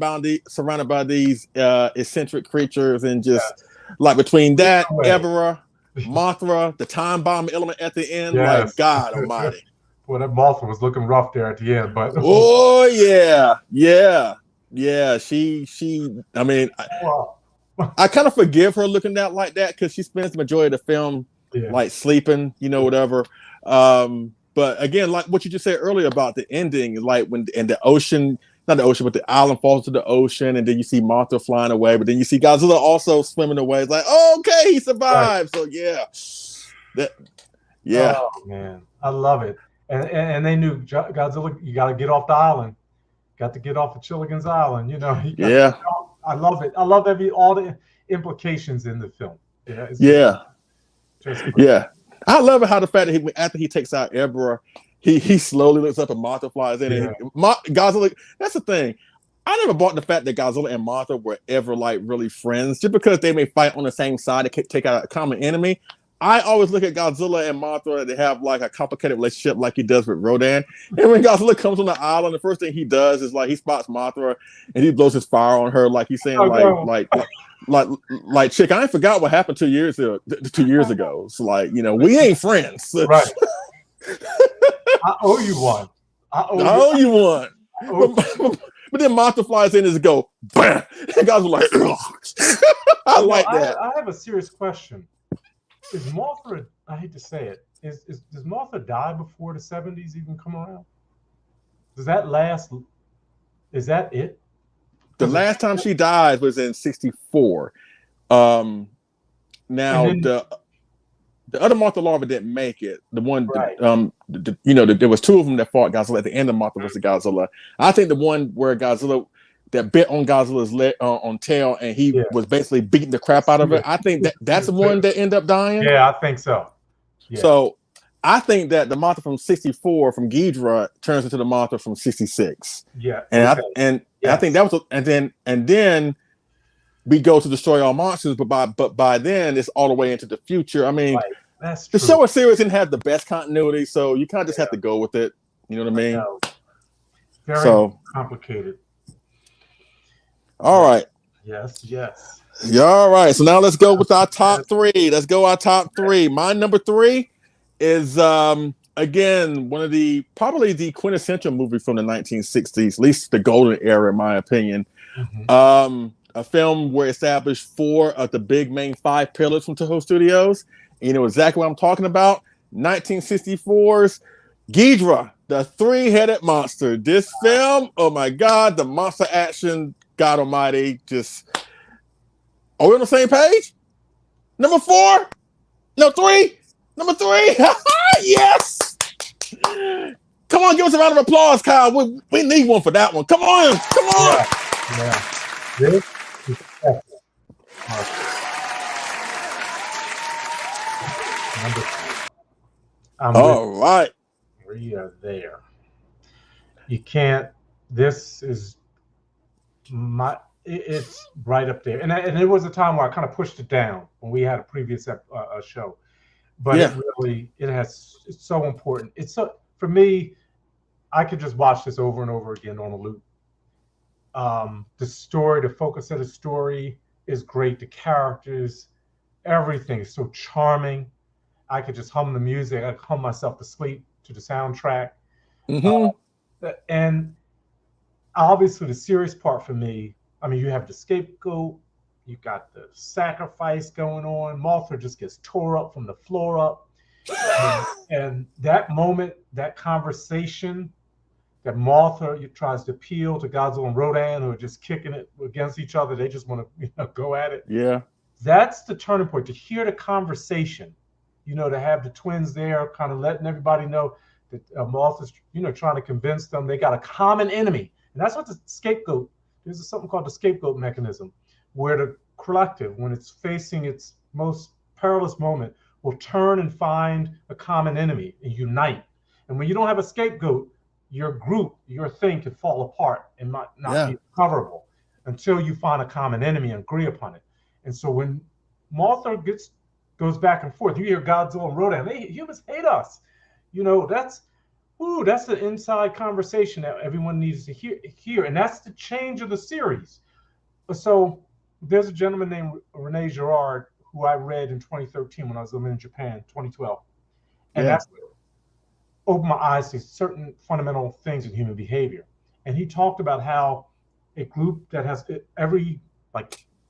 by these eccentric creatures, and just like between that, Ebra, Mothra, the time bomb element at the end, like God Almighty. Well, that Mothra was looking rough there at the end, but oh yeah. She. I mean, I kind of forgive her looking out like that because she spends the majority of the film like sleeping, whatever. But again, like what you just said earlier about the ending, like when in the ocean, not the ocean, but the island falls to the ocean, and then you see Mothra flying away, but then you see Godzilla also swimming away. It's like, oh, okay, he survived. Right. So Oh man, I love it. And they knew Godzilla, you got to get off the island, got to get off of Chilligan's Island. I love it. I love all the implications in the film. Yeah, I love it how the fact that after he takes out Ebra, he slowly looks up and Martha flies in. Yeah. And Godzilla. That's the thing. I never bought the fact that Godzilla and Martha were ever like really friends, just because they may fight on the same side to take out a common enemy. I always look at Godzilla and Martha and they have like a complicated relationship like he does with Rodan. And when Godzilla comes on the island, the first thing he does is like he spots Martha and he blows his fire on her, like he's saying like chick, I ain't forgot what happened 2 years ago. 2 years ago. So like, we ain't friends. Right. I owe you one. I owe you one. But then Martha flies in and go, bam! And guys were like, I like that. I have a serious question. Is Mothra, I hate to say it, does Mothra die before the 70s even come around? Does that last? Is that it? The last time she died was in 64. Now, the other Mothra larva didn't make it. The one, right. There was two of them that fought Godzilla at the end of Mothra vs. Godzilla. I think the one where Godzilla that bit on Godzilla's leg on tail, and he was basically beating the crap out of it. I think that's the one that ended up dying. Yeah, I think so. Yeah. So I think that the Mothra from 64 from Ghidra turns into the Mothra from 66. Yeah, and I think that was and then we go to destroy all monsters, but by then it's all the way into the future. I mean, right. That's the true. Showa series didn't have the best continuity, so you kind of just have to go with it. You know what I mean? Very complicated. All right. Yes. Yeah, all right. So now let's go with our top three. Let's go our top three. My number three is again one of probably the quintessential movie from the 1960s, at least the golden era, in my opinion. Mm-hmm. A film where established 4 of the big main 5 pillars from Toho Studios. And you know exactly what I'm talking about. 1964's Ghidra, the 3-headed monster. This film, oh my God, the monster action, God Almighty, just. Are we on the same page? Number 4? No, 3? Number 3? Yes! Come on, give us a round of applause, Kyle. We need one for that one. Come on! Yeah. This is number 3. All right. We are there. You can't. This is it's right up there. And there was a time where I kind of pushed it down when we had a previous show. But it's so important. It's so, for me, I could just watch this over and over again on a loop. The story, the focus of the story is great. The characters, everything is so charming. I could just hum the music. I could hum myself to sleep to the soundtrack. Mm-hmm. And obviously the serious part for me, I mean, you have the scapegoat, you got the sacrifice going on. Mothra just gets tore up from the floor up. and that moment, that conversation, that Mothra tries to appeal to Godzilla and Rodan, who are just kicking it against each other. They just want to go at it. Yeah. That's the turning point, to hear the conversation, to have the twins there kind of letting everybody know that Mothra's, trying to convince them they got a common enemy. And that's what the scapegoat, there's something called the scapegoat mechanism, where the collective, when it's facing its most perilous moment, will turn and find a common enemy and unite. And when you don't have a scapegoat, your group, your thing could fall apart and not be recoverable until you find a common enemy and agree upon it. And so when Mothra goes back and forth, you hear Godzilla and Rodan, humans hate us. That's the inside conversation that everyone needs to hear. And that's the change of the series. So there's a gentleman named Rene Girard who I read in 2013 when I was living in Japan, 2012. And that's opened my eyes to certain fundamental things in human behavior. And he talked about how a group that has every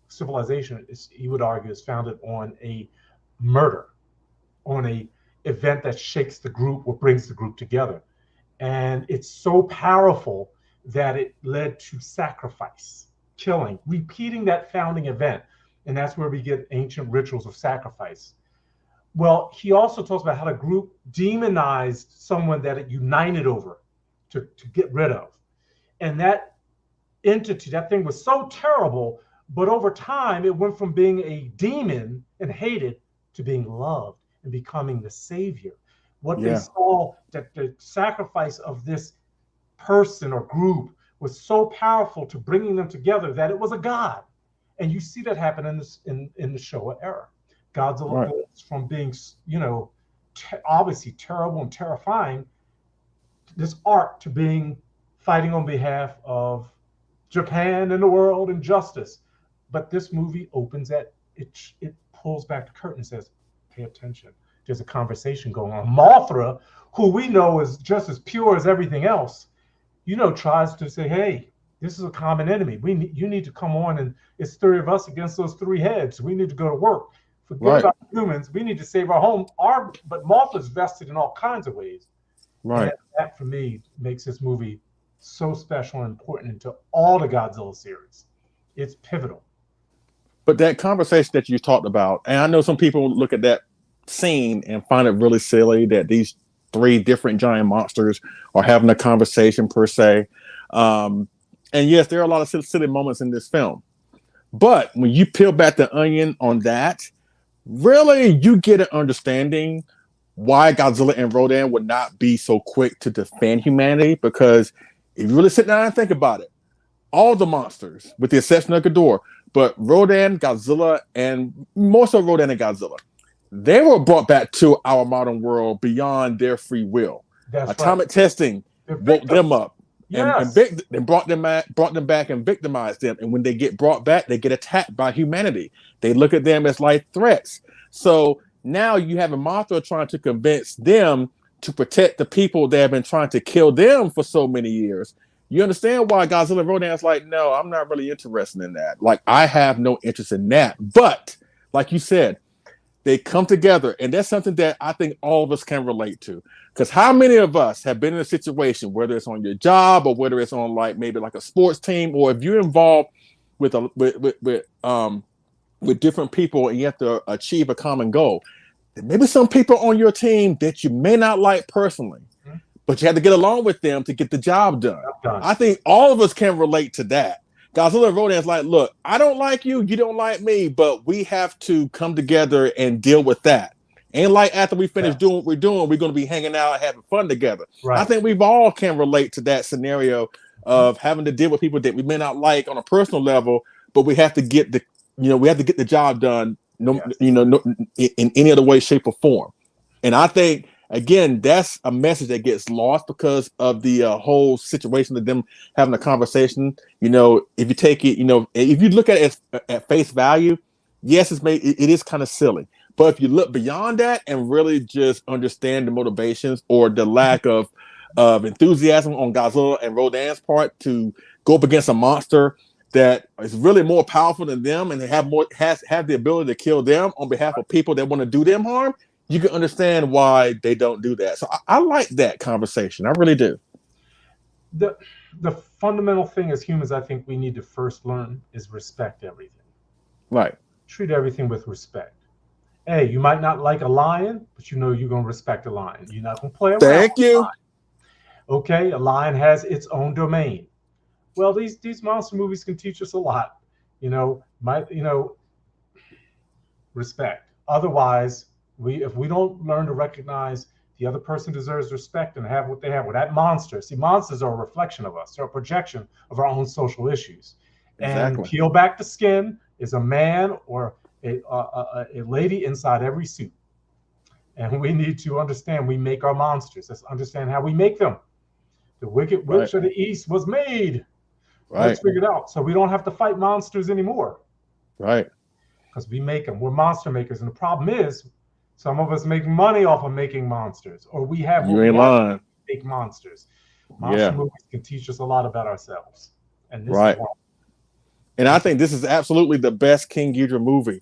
civilization, he would argue, is founded on a murder, on a event that shakes the group or brings the group together. And it's so powerful that it led to sacrifice, killing, repeating that founding event. And that's where we get ancient rituals of sacrifice. Well, he also talks about how the group demonized someone that it united over to get rid of. And that entity, that thing was so terrible, but over time it went from being a demon and hated to being loved. and becoming the savior. What they Yeah. saw, that the sacrifice of this person or group was so powerful to bringing them together that it was a god. And you see that happen in this in the Showa era. Godzilla Right. goes from being, obviously terrible and terrifying, this arc to being fighting on behalf of Japan and the world and justice. But this movie opens at it pulls back the curtain and says, pay attention. There's a conversation going on. Mothra, who we know is just as pure as everything else, tries to say, hey, this is a common enemy. You need to come on, and it's 3 of us against those 3 heads. We need to go to work. Forget about humans. We need to save our home. But Mothra's vested in all kinds of ways. Right. And that for me makes this movie so special and important to all the Godzilla series. It's pivotal. But that conversation that you talked about, and I know some people look at that scene and find it really silly that these 3 different giant monsters are having a conversation per se. And yes, there are a lot of silly moments in this film. But when you peel back the onion on that, really you get an understanding why Godzilla and Rodan would not be so quick to defend humanity. Because if you really sit down and think about it, all the monsters, with the exception of Ghidorah, but Rodan, Godzilla, and more so Rodan and Godzilla, they were brought back to our modern world beyond their free will. That's Atomic right. testing woke them up. Yes. And brought them back and victimized them. And when they get brought back, they get attacked by humanity. They look at them as like threats. So now you have a Mothra trying to convince them to protect the people that have been trying to kill them for so many years. You understand why Godzilla and Rodan's like, no, I'm not really interested in that. Like, I have no interest in that. But like you said, they come together, and that's something that I think all of us can relate to. Because how many of us have been in a situation, whether it's on your job or whether it's on maybe a sports team, or if you're involved with different people and you have to achieve a common goal, there may be some people on your team that you may not like personally, but you have to get along with them to get the job done. I think all of us can relate to that. Godzilla and Rodan's like, look, I don't like you, you don't like me, but we have to come together and deal with that. Ain't like after we finish doing what we're doing, we're going to be hanging out and having fun together. Right. I think we've all can relate to that scenario of having to deal with people that we may not like on a personal level, but we have to get the job done, in any other way, shape, or form. And I think, again, that's a message that gets lost because of the whole situation of them having a conversation. If you take it, if you look at it at face value, yes, it is kind of silly. But if you look beyond that and really just understand the motivations or the lack of enthusiasm on Godzilla and Rodan's part to go up against a monster that is really more powerful than them and have the ability to kill them on behalf of people that want to do them harm, you can understand why they don't do that. So I like that conversation. I really do. The fundamental thing as humans, I think we need to first learn is respect everything. Right. Treat everything with respect. Hey, you might not like a lion, but you're going to respect a lion. You're not going to play around. Thank you. Okay, a lion has its own domain. Well, these monster movies can teach us a lot. Respect. Otherwise, if we don't learn to recognize the other person deserves respect and have what they have, well, that monster. See, monsters are a reflection of us. They're a projection of our own social issues. Exactly. And peel back the skin is a man or a lady inside every suit. And we need to understand we make our monsters. Let's understand how we make them. The Wicked Witch of the East was made. Right. Let's figure it out. So we don't have to fight monsters anymore. Right. Because we make them. We're monster makers. And the problem is, some of us make money off of making monsters. Or we have make monsters. Monster movies can teach us a lot about ourselves. And this is one. And I think this is absolutely the best King Ghidorah movie.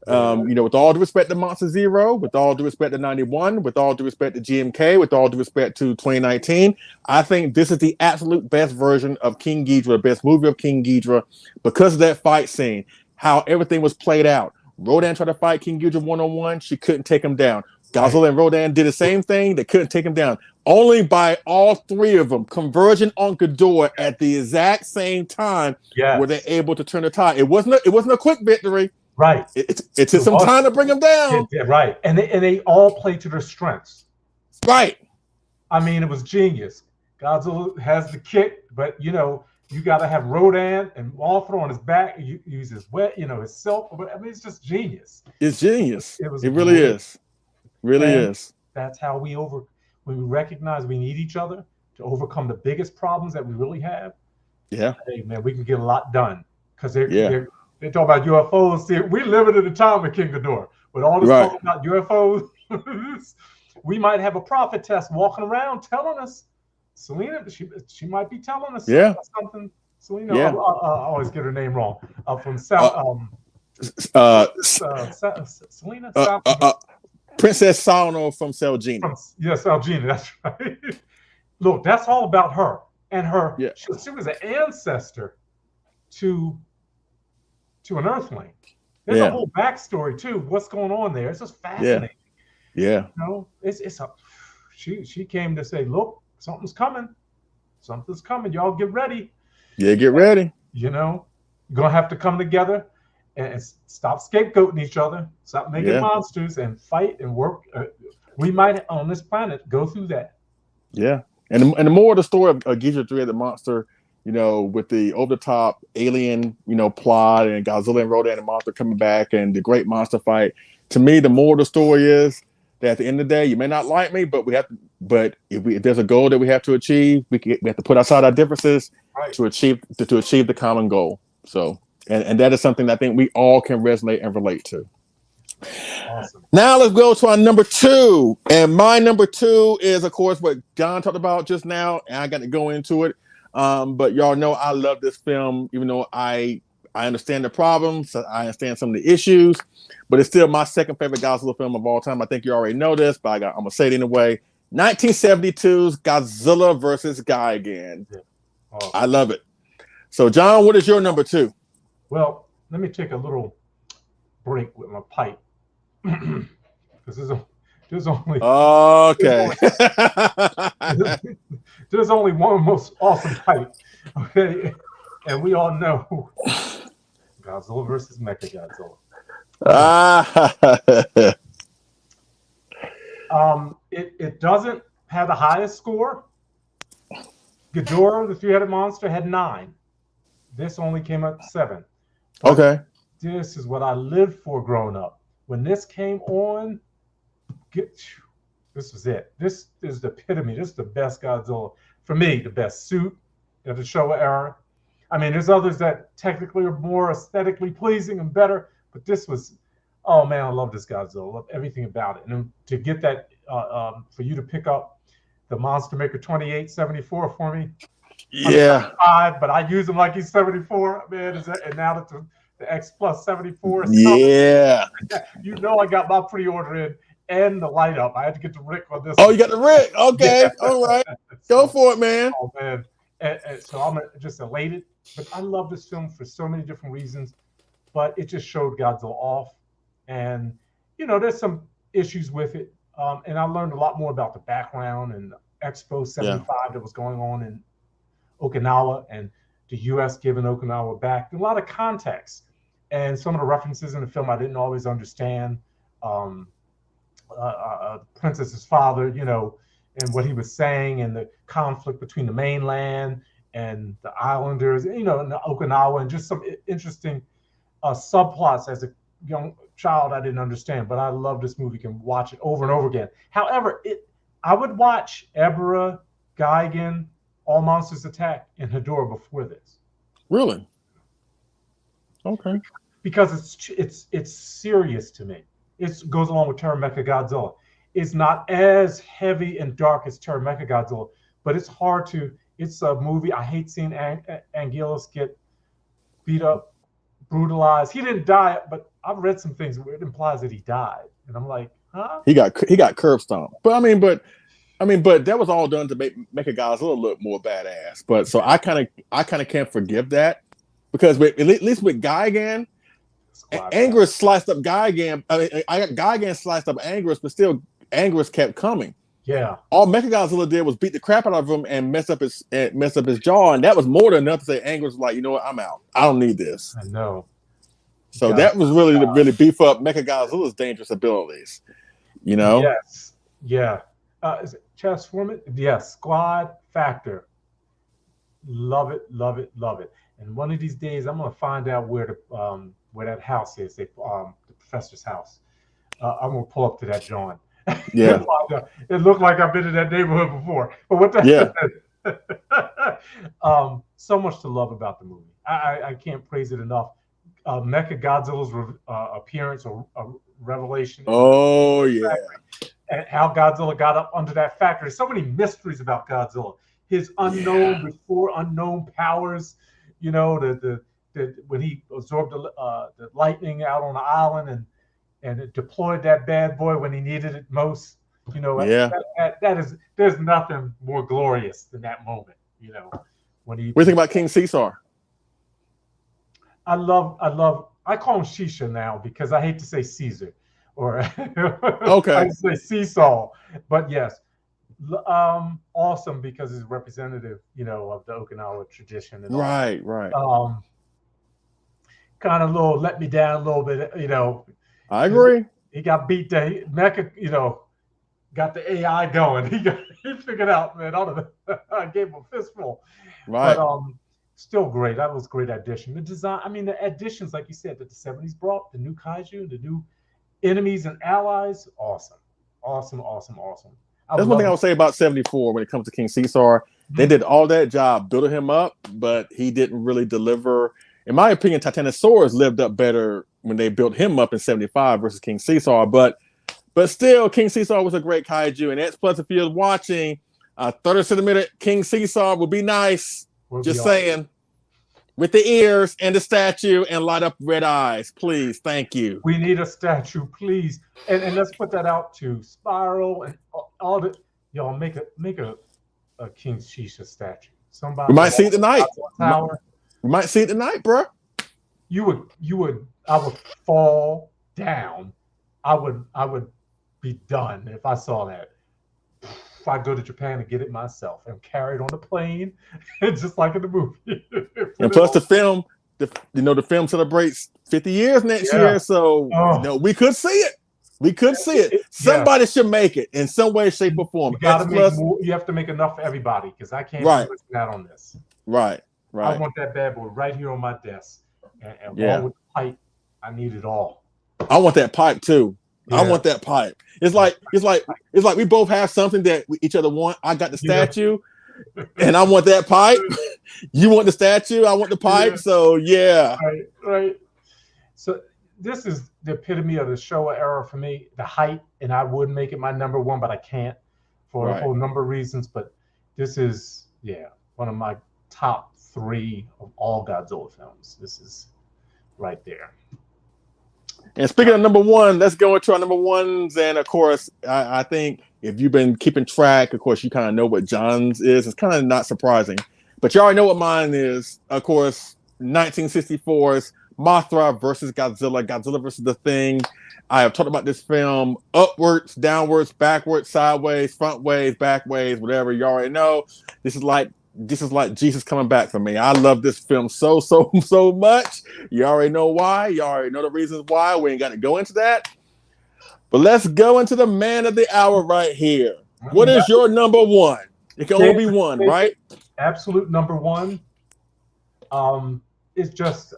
With all due respect to Monster Zero, with all due respect to 91, with all due respect to GMK, with all due respect to 2019, I think this is the absolute best version of King Ghidorah, best movie of King Ghidorah, because of that fight scene, how everything was played out. Rodan tried to fight King Ghidorah one-on-one, she couldn't take him down. Godzilla and Rodan did the same thing, they couldn't take him down. Only by all 3 of them converging on Ghidorah at the exact same time were they able to turn the tide. It wasn't a quick victory. Right. It took some time to bring them down. Yeah, right. And they all play to their strengths. Right. I mean, it was genius. Godzilla has the kick, but you got to have Rodan and Mothra on his back. You use his his silk. But I mean, it's just genius. It's genius. It really is. Really and is. That's how when we recognize we need each other to overcome the biggest problems that we really have. Yeah. Hey man, we can get a lot done because they're talking about UFOs. See, we live in a time with King Ghidorah, but all this talk about UFOs. We might have a prophet test walking around telling us. Selena, she might be telling us something. Selena, I always get her name wrong. From South, Selena, South. Princess Sano from Celgina. Celgina, that's right. Look, that's all about her and her. Yeah. She was an ancestor to an Earthling. There's a whole backstory too. What's going on there? It's just fascinating. Yeah. She came to say, look, something's coming. Something's coming. Y'all get ready. Yeah, get ready. You're gonna have to come together and stop scapegoating each other. Stop making monsters and fight and work. We might on this planet go through that. Yeah, and the more of the story of Ghidorah 3 the monster, with the over the top alien, plot and Godzilla and Rodan and Mothra coming back and the great monster fight. To me, the more of the story is that at the end of the day, you may not like me, but we have to. But if there's a goal that we have to achieve, we have to put aside our differences to achieve the common goal. So, and that is something I think we all can resonate and relate to. Awesome. Now let's go to our number 2, and my number 2 is, of course, what John talked about just now, and I got to go into it. But y'all know I love this film, even though I understand the problems, I understand some of the issues, but it's still my second favorite Godzilla film of all time. I think you already know this, but I'm gonna say it anyway. 1972's Godzilla versus Gigan. Oh. I love it. So, John, what is your number 2? Well, let me take a little break with my pipe because there's only okay. There's only one most awesome pipe. Okay, and we all know Godzilla versus Mechagodzilla. It doesn't have the highest score. Ghidorah, the three-headed monster, had 9. This only came up 7. But okay. This is what I lived for growing up. When this came on, this was it. This is the epitome. This is the best Godzilla. For me, the best suit of the Showa era. I mean, there's others that technically are more aesthetically pleasing and better, but this was, oh man, I love this Godzilla. I love everything about it. And to get that, for you to pick up the Monster Maker 2874 for me. Yeah. 5, but I use him like he's 74, man. And now that the X Plus 74 is coming, I got my pre-order in and the light up. I had to get the Rick on this. Oh, you got the Rick? Okay. Yeah. All right. Go for it, man. Oh, man. And so I'm just elated. But I love this film for so many different reasons. But it just showed Godzilla off. And, there's some issues with it. And I learned a lot more about the background and Expo 75 that was going on in Okinawa and the U.S. giving Okinawa back. A lot of context. And some of the references in the film I didn't always understand. Princess's father, and what he was saying, and the conflict between the mainland and the islanders, and the Okinawa, and just some interesting subplots as a young child I didn't understand. But I love this movie, can watch it over and over again. However, I would watch Ebra, Gigan, All Monsters Attack, and Hedorah before this. Really? Okay. Because it's serious to me. It goes along with Terra Mechagodzilla. It's not as heavy and dark as Terra Mechagodzilla, but it's hard to. It's a movie. I hate seeing Anguillus get beat up, brutalized. He didn't die, but I've read some things where it implies that he died, and I'm like, huh? He got curb stomped. But that was all done to make Mechagodzilla look more badass. But so I kind of can't forgive that, because at least with Gigan, Anguirus sliced up Gigan. I got Gigan sliced up Anguirus, but still Anguirus kept coming. Yeah. All Mechagodzilla did was beat the crap out of him and mess up his jaw, and that was more than enough to say Anguirus was like, you know what, I'm out. I don't need this. I know. So that was really to really beef up Mechagodzilla's dangerous abilities. You know? Yes. Yeah. Is it Transform? Yes. Squad Factor. Love it, love it, love it. And one of these days, I'm gonna find out where that house is. The professor's house. I'm gonna pull up to that John. Yeah. It looked like I've been in that neighborhood before. But what the so much to love about the movie. I can't praise it enough. Mechagodzilla's appearance or revelation. Oh yeah. And how Godzilla got up under that factory. So many mysteries about Godzilla. His unknown before unknown powers. You know, the when he absorbed the lightning out on the island and it deployed that bad boy when he needed it most. You know, that is, there's nothing more glorious than that moment. You know, when he. What do you think about King Caesar? I call him Shisha now because I hate to say Caesar or okay. I say Seesaw, but yes, awesome because he's representative, you know, of the Okinawa tradition. And right. Kind of let me down a little bit, you know. I agree. He got beat down. Mecha, you know, got the AI going. He figured out, man. I gave him a fistful. Right. But still great. That was a great addition. The design, I mean, the additions, like you said, that the 70s brought, the new kaiju, the new enemies and allies, awesome. That's one thing I would say about 74 when it comes to King Caesar. They did all that job building him up, but he didn't really deliver. In my opinion, Titanosaurus lived up better when they built him up in 75 versus King Caesar. But still, King Caesar was a great kaiju. And plus, if you're watching, 30-centimeter King Caesar would be nice. Just saying. With the ears and the statue and light up red eyes. Please. Thank you. We need a statue, please. And let's put that out to Spiral and all the y'all make a King Shisha statue. Somebody we might see it tonight. We might see it tonight, bro. I would fall down. I would be done if I saw that. If I go to Japan and get it myself and carry it on the plane, just like in the movie. And plus the film celebrates 50 years next year, so we could see it. Somebody should make it in some way, shape, or form. You have to make enough for everybody because I can't do that on this. Right. I want that bad boy right here on my desk, and along with the pipe, I need it all. I want that pipe too. I want that pipe. It's like we both have something that each other want. I got the statue, and I want that pipe. You want the statue. I want the pipe. So yeah. Right. So this is the epitome of the Showa era for me. The height, and I would make it my number one, but I can't for a whole number of reasons. But this is one of my top 3 of all Godzilla films. This is right there. And speaking of number one, let's go into our number ones. And of course, I think if you've been keeping track, of course, you kind of know what John's is. It's kind of not surprising, but you already know what mine is. Of course, 1964's Mothra versus Godzilla, Godzilla versus the Thing. I have talked about this film upwards, downwards, backwards, sideways, front ways, back ways, whatever. You already know. This is like Jesus coming back for me. I love this film so much. You already know why. You already know the reasons why. We ain't got to go into that. But let's go into the man of the hour right here. What is your number one? It can only be one, right? Absolute number one. It's just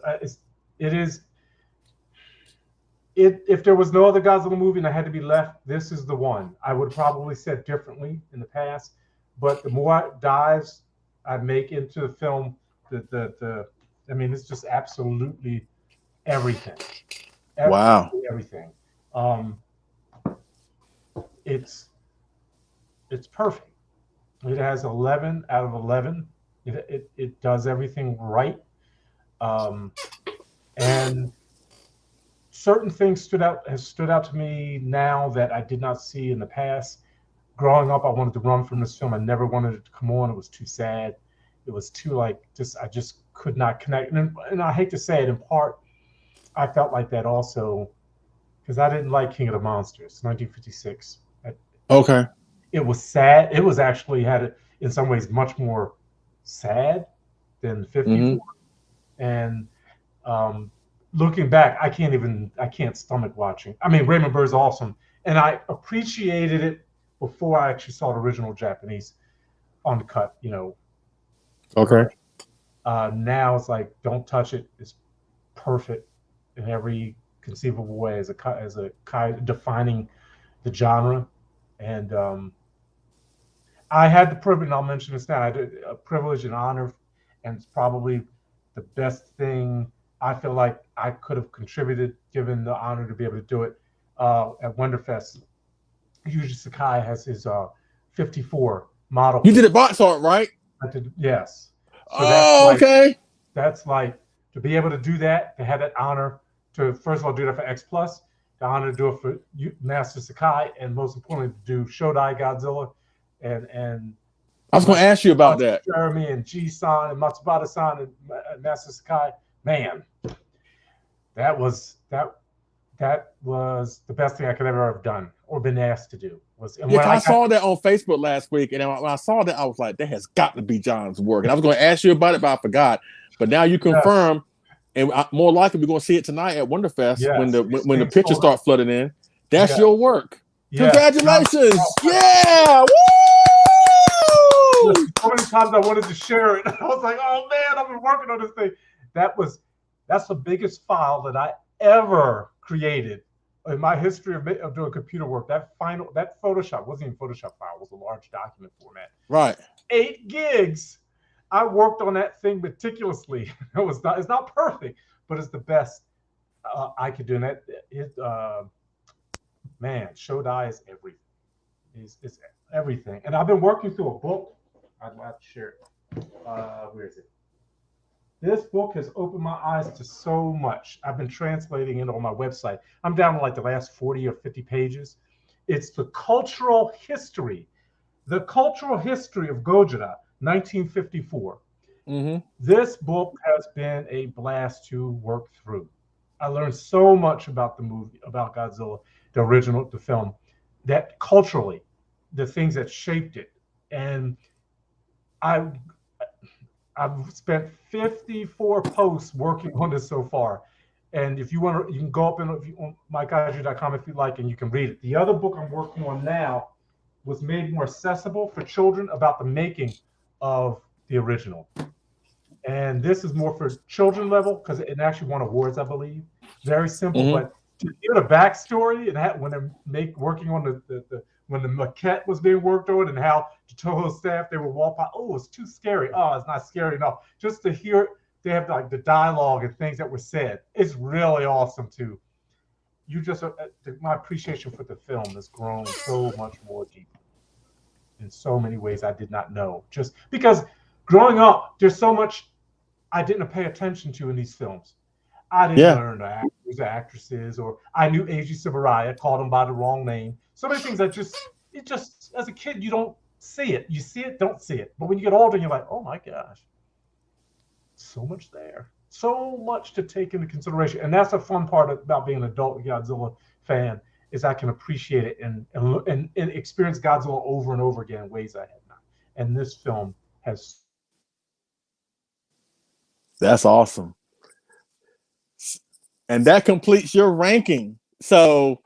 if there was no other Godzilla movie and I had to be left, this is the one. I would probably said differently in the past, but the more dives I make into the film, I mean, it's just absolutely everything. Wow. Everything. It's perfect. It has 11 out of 11. It does everything right. And certain things stood out to me now that I did not see in the past. Growing up, I wanted to run from this film. I never wanted it to come on. It was too sad. It was too I just could not connect. And I hate to say it, in part, I felt like that also because I didn't like King of the Monsters, 1956. Okay. It was sad. It was actually had in some ways much more sad than 54. And looking back, I can't stomach watching. I mean, Raymond Burr's awesome, and I appreciated it before I actually saw the original Japanese uncut, Okay. now it's like, don't touch it. It's perfect in every conceivable way as a kind defining the genre. And I had the privilege, and I'll mention this now. I had a privilege and honor, and it's probably the best thing I feel like I could have contributed, given the honor to be able to do it at Wonderfest. Yuji Sakai has his 54 model. You did a box art, right? I did, yes. So okay. That's like, to be able to do that, to have that honor, to first of all do that for X Plus, the honor to do it for Master Sakai, and most importantly to do Showa-era Godzilla, and I was going to ask you about that. Jeremy and G-san and Matsubata-san and Master Sakai. Man, that was the best thing I could ever have done or been asked to do. I saw that on Facebook last week, and when I saw that, I was like, that has got to be John's work. And I was going to ask you about it, but I forgot. But now you confirm, and more likely we're going to see it tonight at Wonderfest when the pictures start flooding in. That's your work. Congratulations! Yeah! Woo! So many times I wanted to share it. I was like, oh man, I've been working on this thing. That's the biggest file that I ever created in my history of doing computer work. That Photoshop wasn't even Photoshop file, it was a large document format. Right. 8 gigs. I worked on that thing meticulously. It's not perfect, but it's the best I could do. And man, Shodai is everything. It's everything. And I've been working through a book. I'd like to share it. Where is it? This book has opened my eyes to so much. I've been translating it on my website. I'm down to like the last 40 or 50 pages. It's the cultural history of Gojira, 1954. Mm-hmm. This book has been a blast to work through. I learned so much about the movie, about Godzilla, the film, that culturally, the things that shaped it. And I've spent 54 posts working on this so far. And if you want to, you can go up on mykaiju.com if you like, and you can read it. The other book I'm working on now was made more accessible for children about the making of the original. And this is more for children level because it actually won awards, I believe. Very simple, but to hear the backstory and when they're working on when the maquette was being worked on and how the Toho staff, they were walking, oh, it's too scary. Oh, it's not scary enough. Just to hear, they have like the dialogue and things that were said. It's really awesome too. My appreciation for the film has grown so much more deeply in so many ways I did not know. Just because growing up, there's so much I didn't pay attention to in these films. I didn't learn the actors, the actresses, or I knew Eiji Tsuburaya, called him by the wrong name. So many things it just as a kid, you don't see it. You see it, don't see it. But when you get older, you're like, oh my gosh, so much there. So much to take into consideration. And that's the fun part about being an adult Godzilla fan, is I can appreciate it and experience Godzilla over and over again in ways I had not. And this film has. That's awesome. And that completes your ranking. So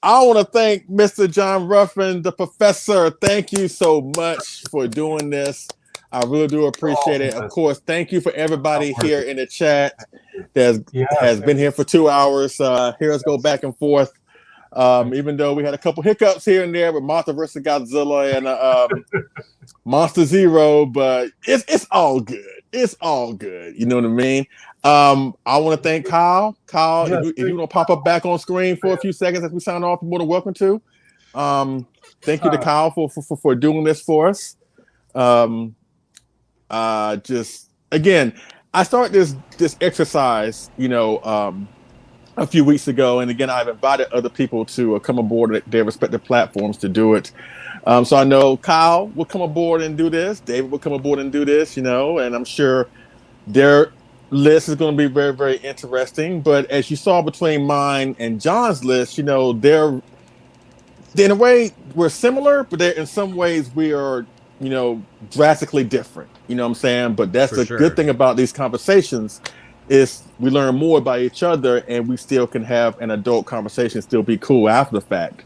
I want to thank Mr. John Ruffin, the professor. Thank you so much for doing this. I really do appreciate it. Of course, thank you for everybody here in the chat that has been here for 2 hours. Hear us go back and forth. Even though we had a couple hiccups here and there with Mothra vs. Godzilla and Monster Zero, but it's all good. It's all good. You know what I mean? I want to thank Kyle. Kyle, if you want to pop up back on screen for a few seconds as we sign off, you're more than welcome to. Thank you to Kyle for doing this for us. Just again, I started this exercise, a few weeks ago, and again, I've invited other people to come aboard at their respective platforms to do it. So I know Kyle will come aboard and do this. David will come aboard and do this, and I'm sure their list is going to be very, very interesting. But as you saw between mine and John's list, they're in a way we're similar, but in some ways we are, drastically different. You know what I'm saying? But that's the good thing about these conversations is we learn more about each other, and we still can have an adult conversation, still be cool after the fact.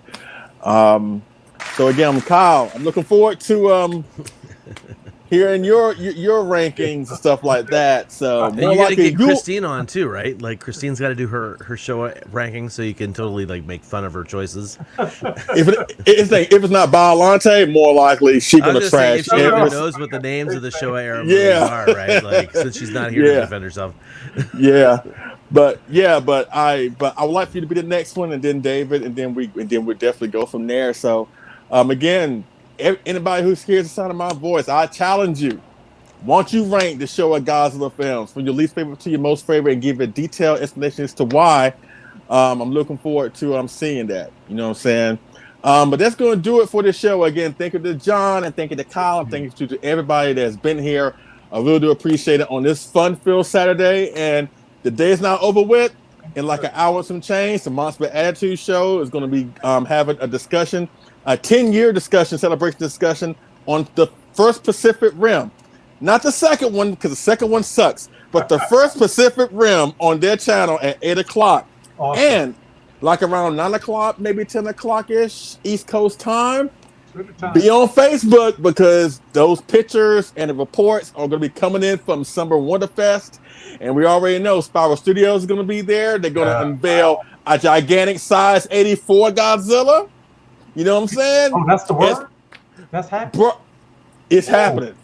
So again, I'm Kyle. I'm looking forward to hearing your rankings and stuff like that. So And more you got to likely get Christine on too, right? Like Christine's got to do her Showa ranking, so you can totally like make fun of her choices. if it's not Biollante, more likely she's I was gonna gonna say, trash if she even every. knows what the names of the Showa-era movies Yeah. are, right? Like since she's not here to Yeah. defend herself. But I would like for you to be the next one, and then David, and then we definitely go from there. So again, anybody who hears the sound of my voice, I challenge you. Once you rank the Showa Godzilla films from your least favorite to your most favorite, and give a detailed explanation as to why, I'm looking forward to seeing that. You know what I'm saying? But that's going to do it for this show. Again, thank you to John, and thank you to Kyle, and thank you to everybody that's been here. I really do appreciate it on this fun-filled Saturday. And the day is not over with. In like an hour and some change, the Monster Attitude Show is going to be having a discussion, a 10-year discussion, celebration discussion on the first Pacific Rim. Not the second one, because the second one sucks, but the first Pacific Rim on their channel at 8 o'clock. Awesome. And like around 9 o'clock, maybe 10 o'clock-ish, East Coast time, be on Facebook, because those pictures and the reports are going to be coming in from Summer Wonderfest. And we already know Spiral Studios is going to be there. They're going to unveil a gigantic size 84 Godzilla. You know what I'm saying? Oh, that's the word? That's happening? Bro, it's happening.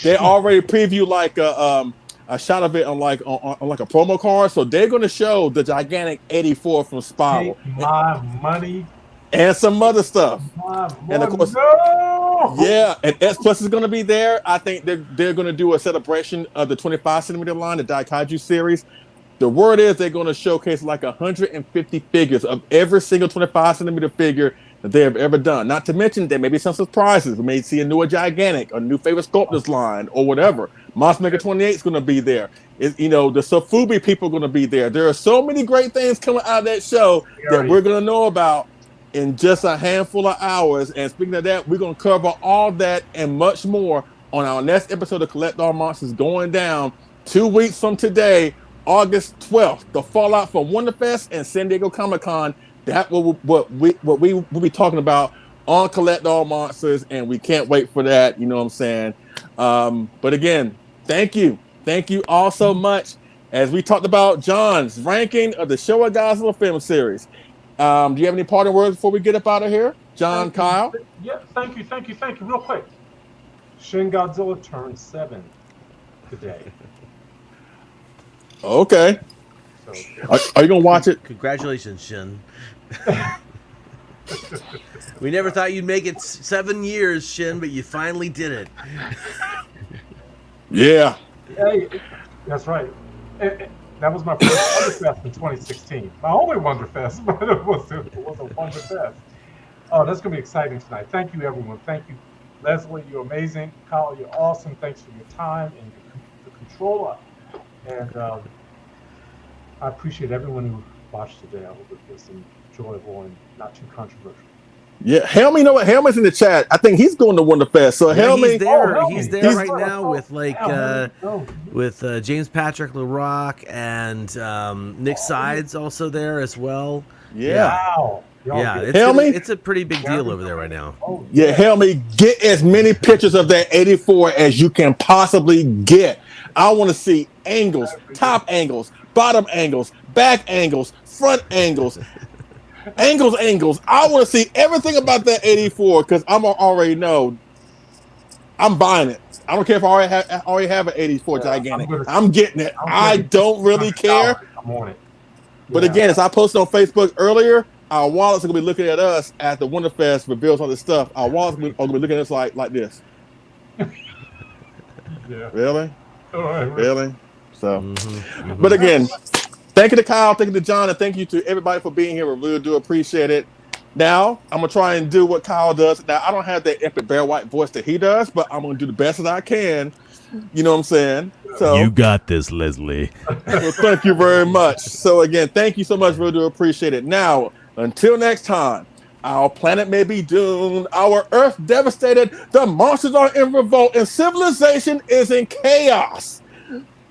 They already preview like a shot of it on like a promo card. So they're going to show the gigantic 84 from Spiral. Take my money. And some other stuff. And of course, yeah, and S Plus is going to be there. I think they're going to do a celebration of the 25 centimeter line, the Daikaiju series. The word is they're going to showcase like 150 figures of every single 25 centimeter figure that they have ever done. Not to mention there may be some surprises. We may see a newer gigantic, a new favorite sculptors line, or whatever. Monster Maker 28 is going to be there. The Sofubi people are going to be there. There are so many great things coming out of that show that we're going to know about in just a handful of hours. And speaking of that, we're going to cover all that and much more on our next episode of Collect All Monsters, going down 2 weeks from today, August 12th. The fallout from Wonderfest and San Diego Comic-Con. That's what we will be talking about on Collect All Monsters, and we can't wait for that. You know what I'm saying? But again, thank you all so much. As we talked about John's ranking of the Showa Godzilla film series. Do you have any parting words before we get up out of here, John, Kyle? Yeah, thank you. Real quick. Shin Godzilla turned 7 today. Okay. So, Are you gonna watch it? Congratulations, Shin. We never thought you'd make it 7 years, Shin, but you finally did it. Yeah. Hey, that's right. That was my first Wonderfest in 2016. My only Wonderfest, but it was a Wonderfest. Oh, that's going to be exciting tonight. Thank you, everyone. Thank you, Leslie. You're amazing. Kyle, you're awesome. Thanks for your time and the controller. And I appreciate everyone who watched today. I hope it was enjoyable and not too controversial. Yeah, Helmy, you know what? Helmy's in the chat. I think he's going to Wonderfest. So Yeah, Helmy, he's there right now with with James Patrick LaRock and Nick Sides also there as well. Yeah. Wow. Yeah, it's a pretty big deal over there right now. Oh, Yeah, Helmy, get as many pictures of that 84 as you can possibly get. I want to see angles, top angles, bottom angles, back angles, front angles. Angles. I want to see everything about that 84 because I'm already know I'm buying it. I don't care if I already have an 84 gigantic. I'm getting it. I don't really care. I'm on it. But again, as I posted on Facebook earlier, our wallets are gonna be looking at us at the Wonderfest reveals all this stuff. Our wallets are gonna be looking at us like this. Yeah. Really? All right. Really? So, but again, thank you to Kyle, thank you to John, and thank you to everybody for being here. We really do appreciate it. Now, I'm going to try and do what Kyle does. Now, I don't have that epic Bear White voice that he does, but I'm going to do the best that I can. You know what I'm saying? So You got this, Leslie. well, thank you very much. So again, thank you so much. Really do appreciate it. Now, until next time, our planet may be doomed, our Earth devastated, the monsters are in revolt, and civilization is in chaos.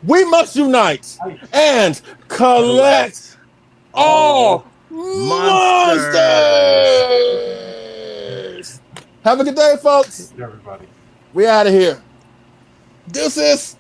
We must unite and collect all monsters. Have a good day, folks. Everybody. We out of here. Deuces.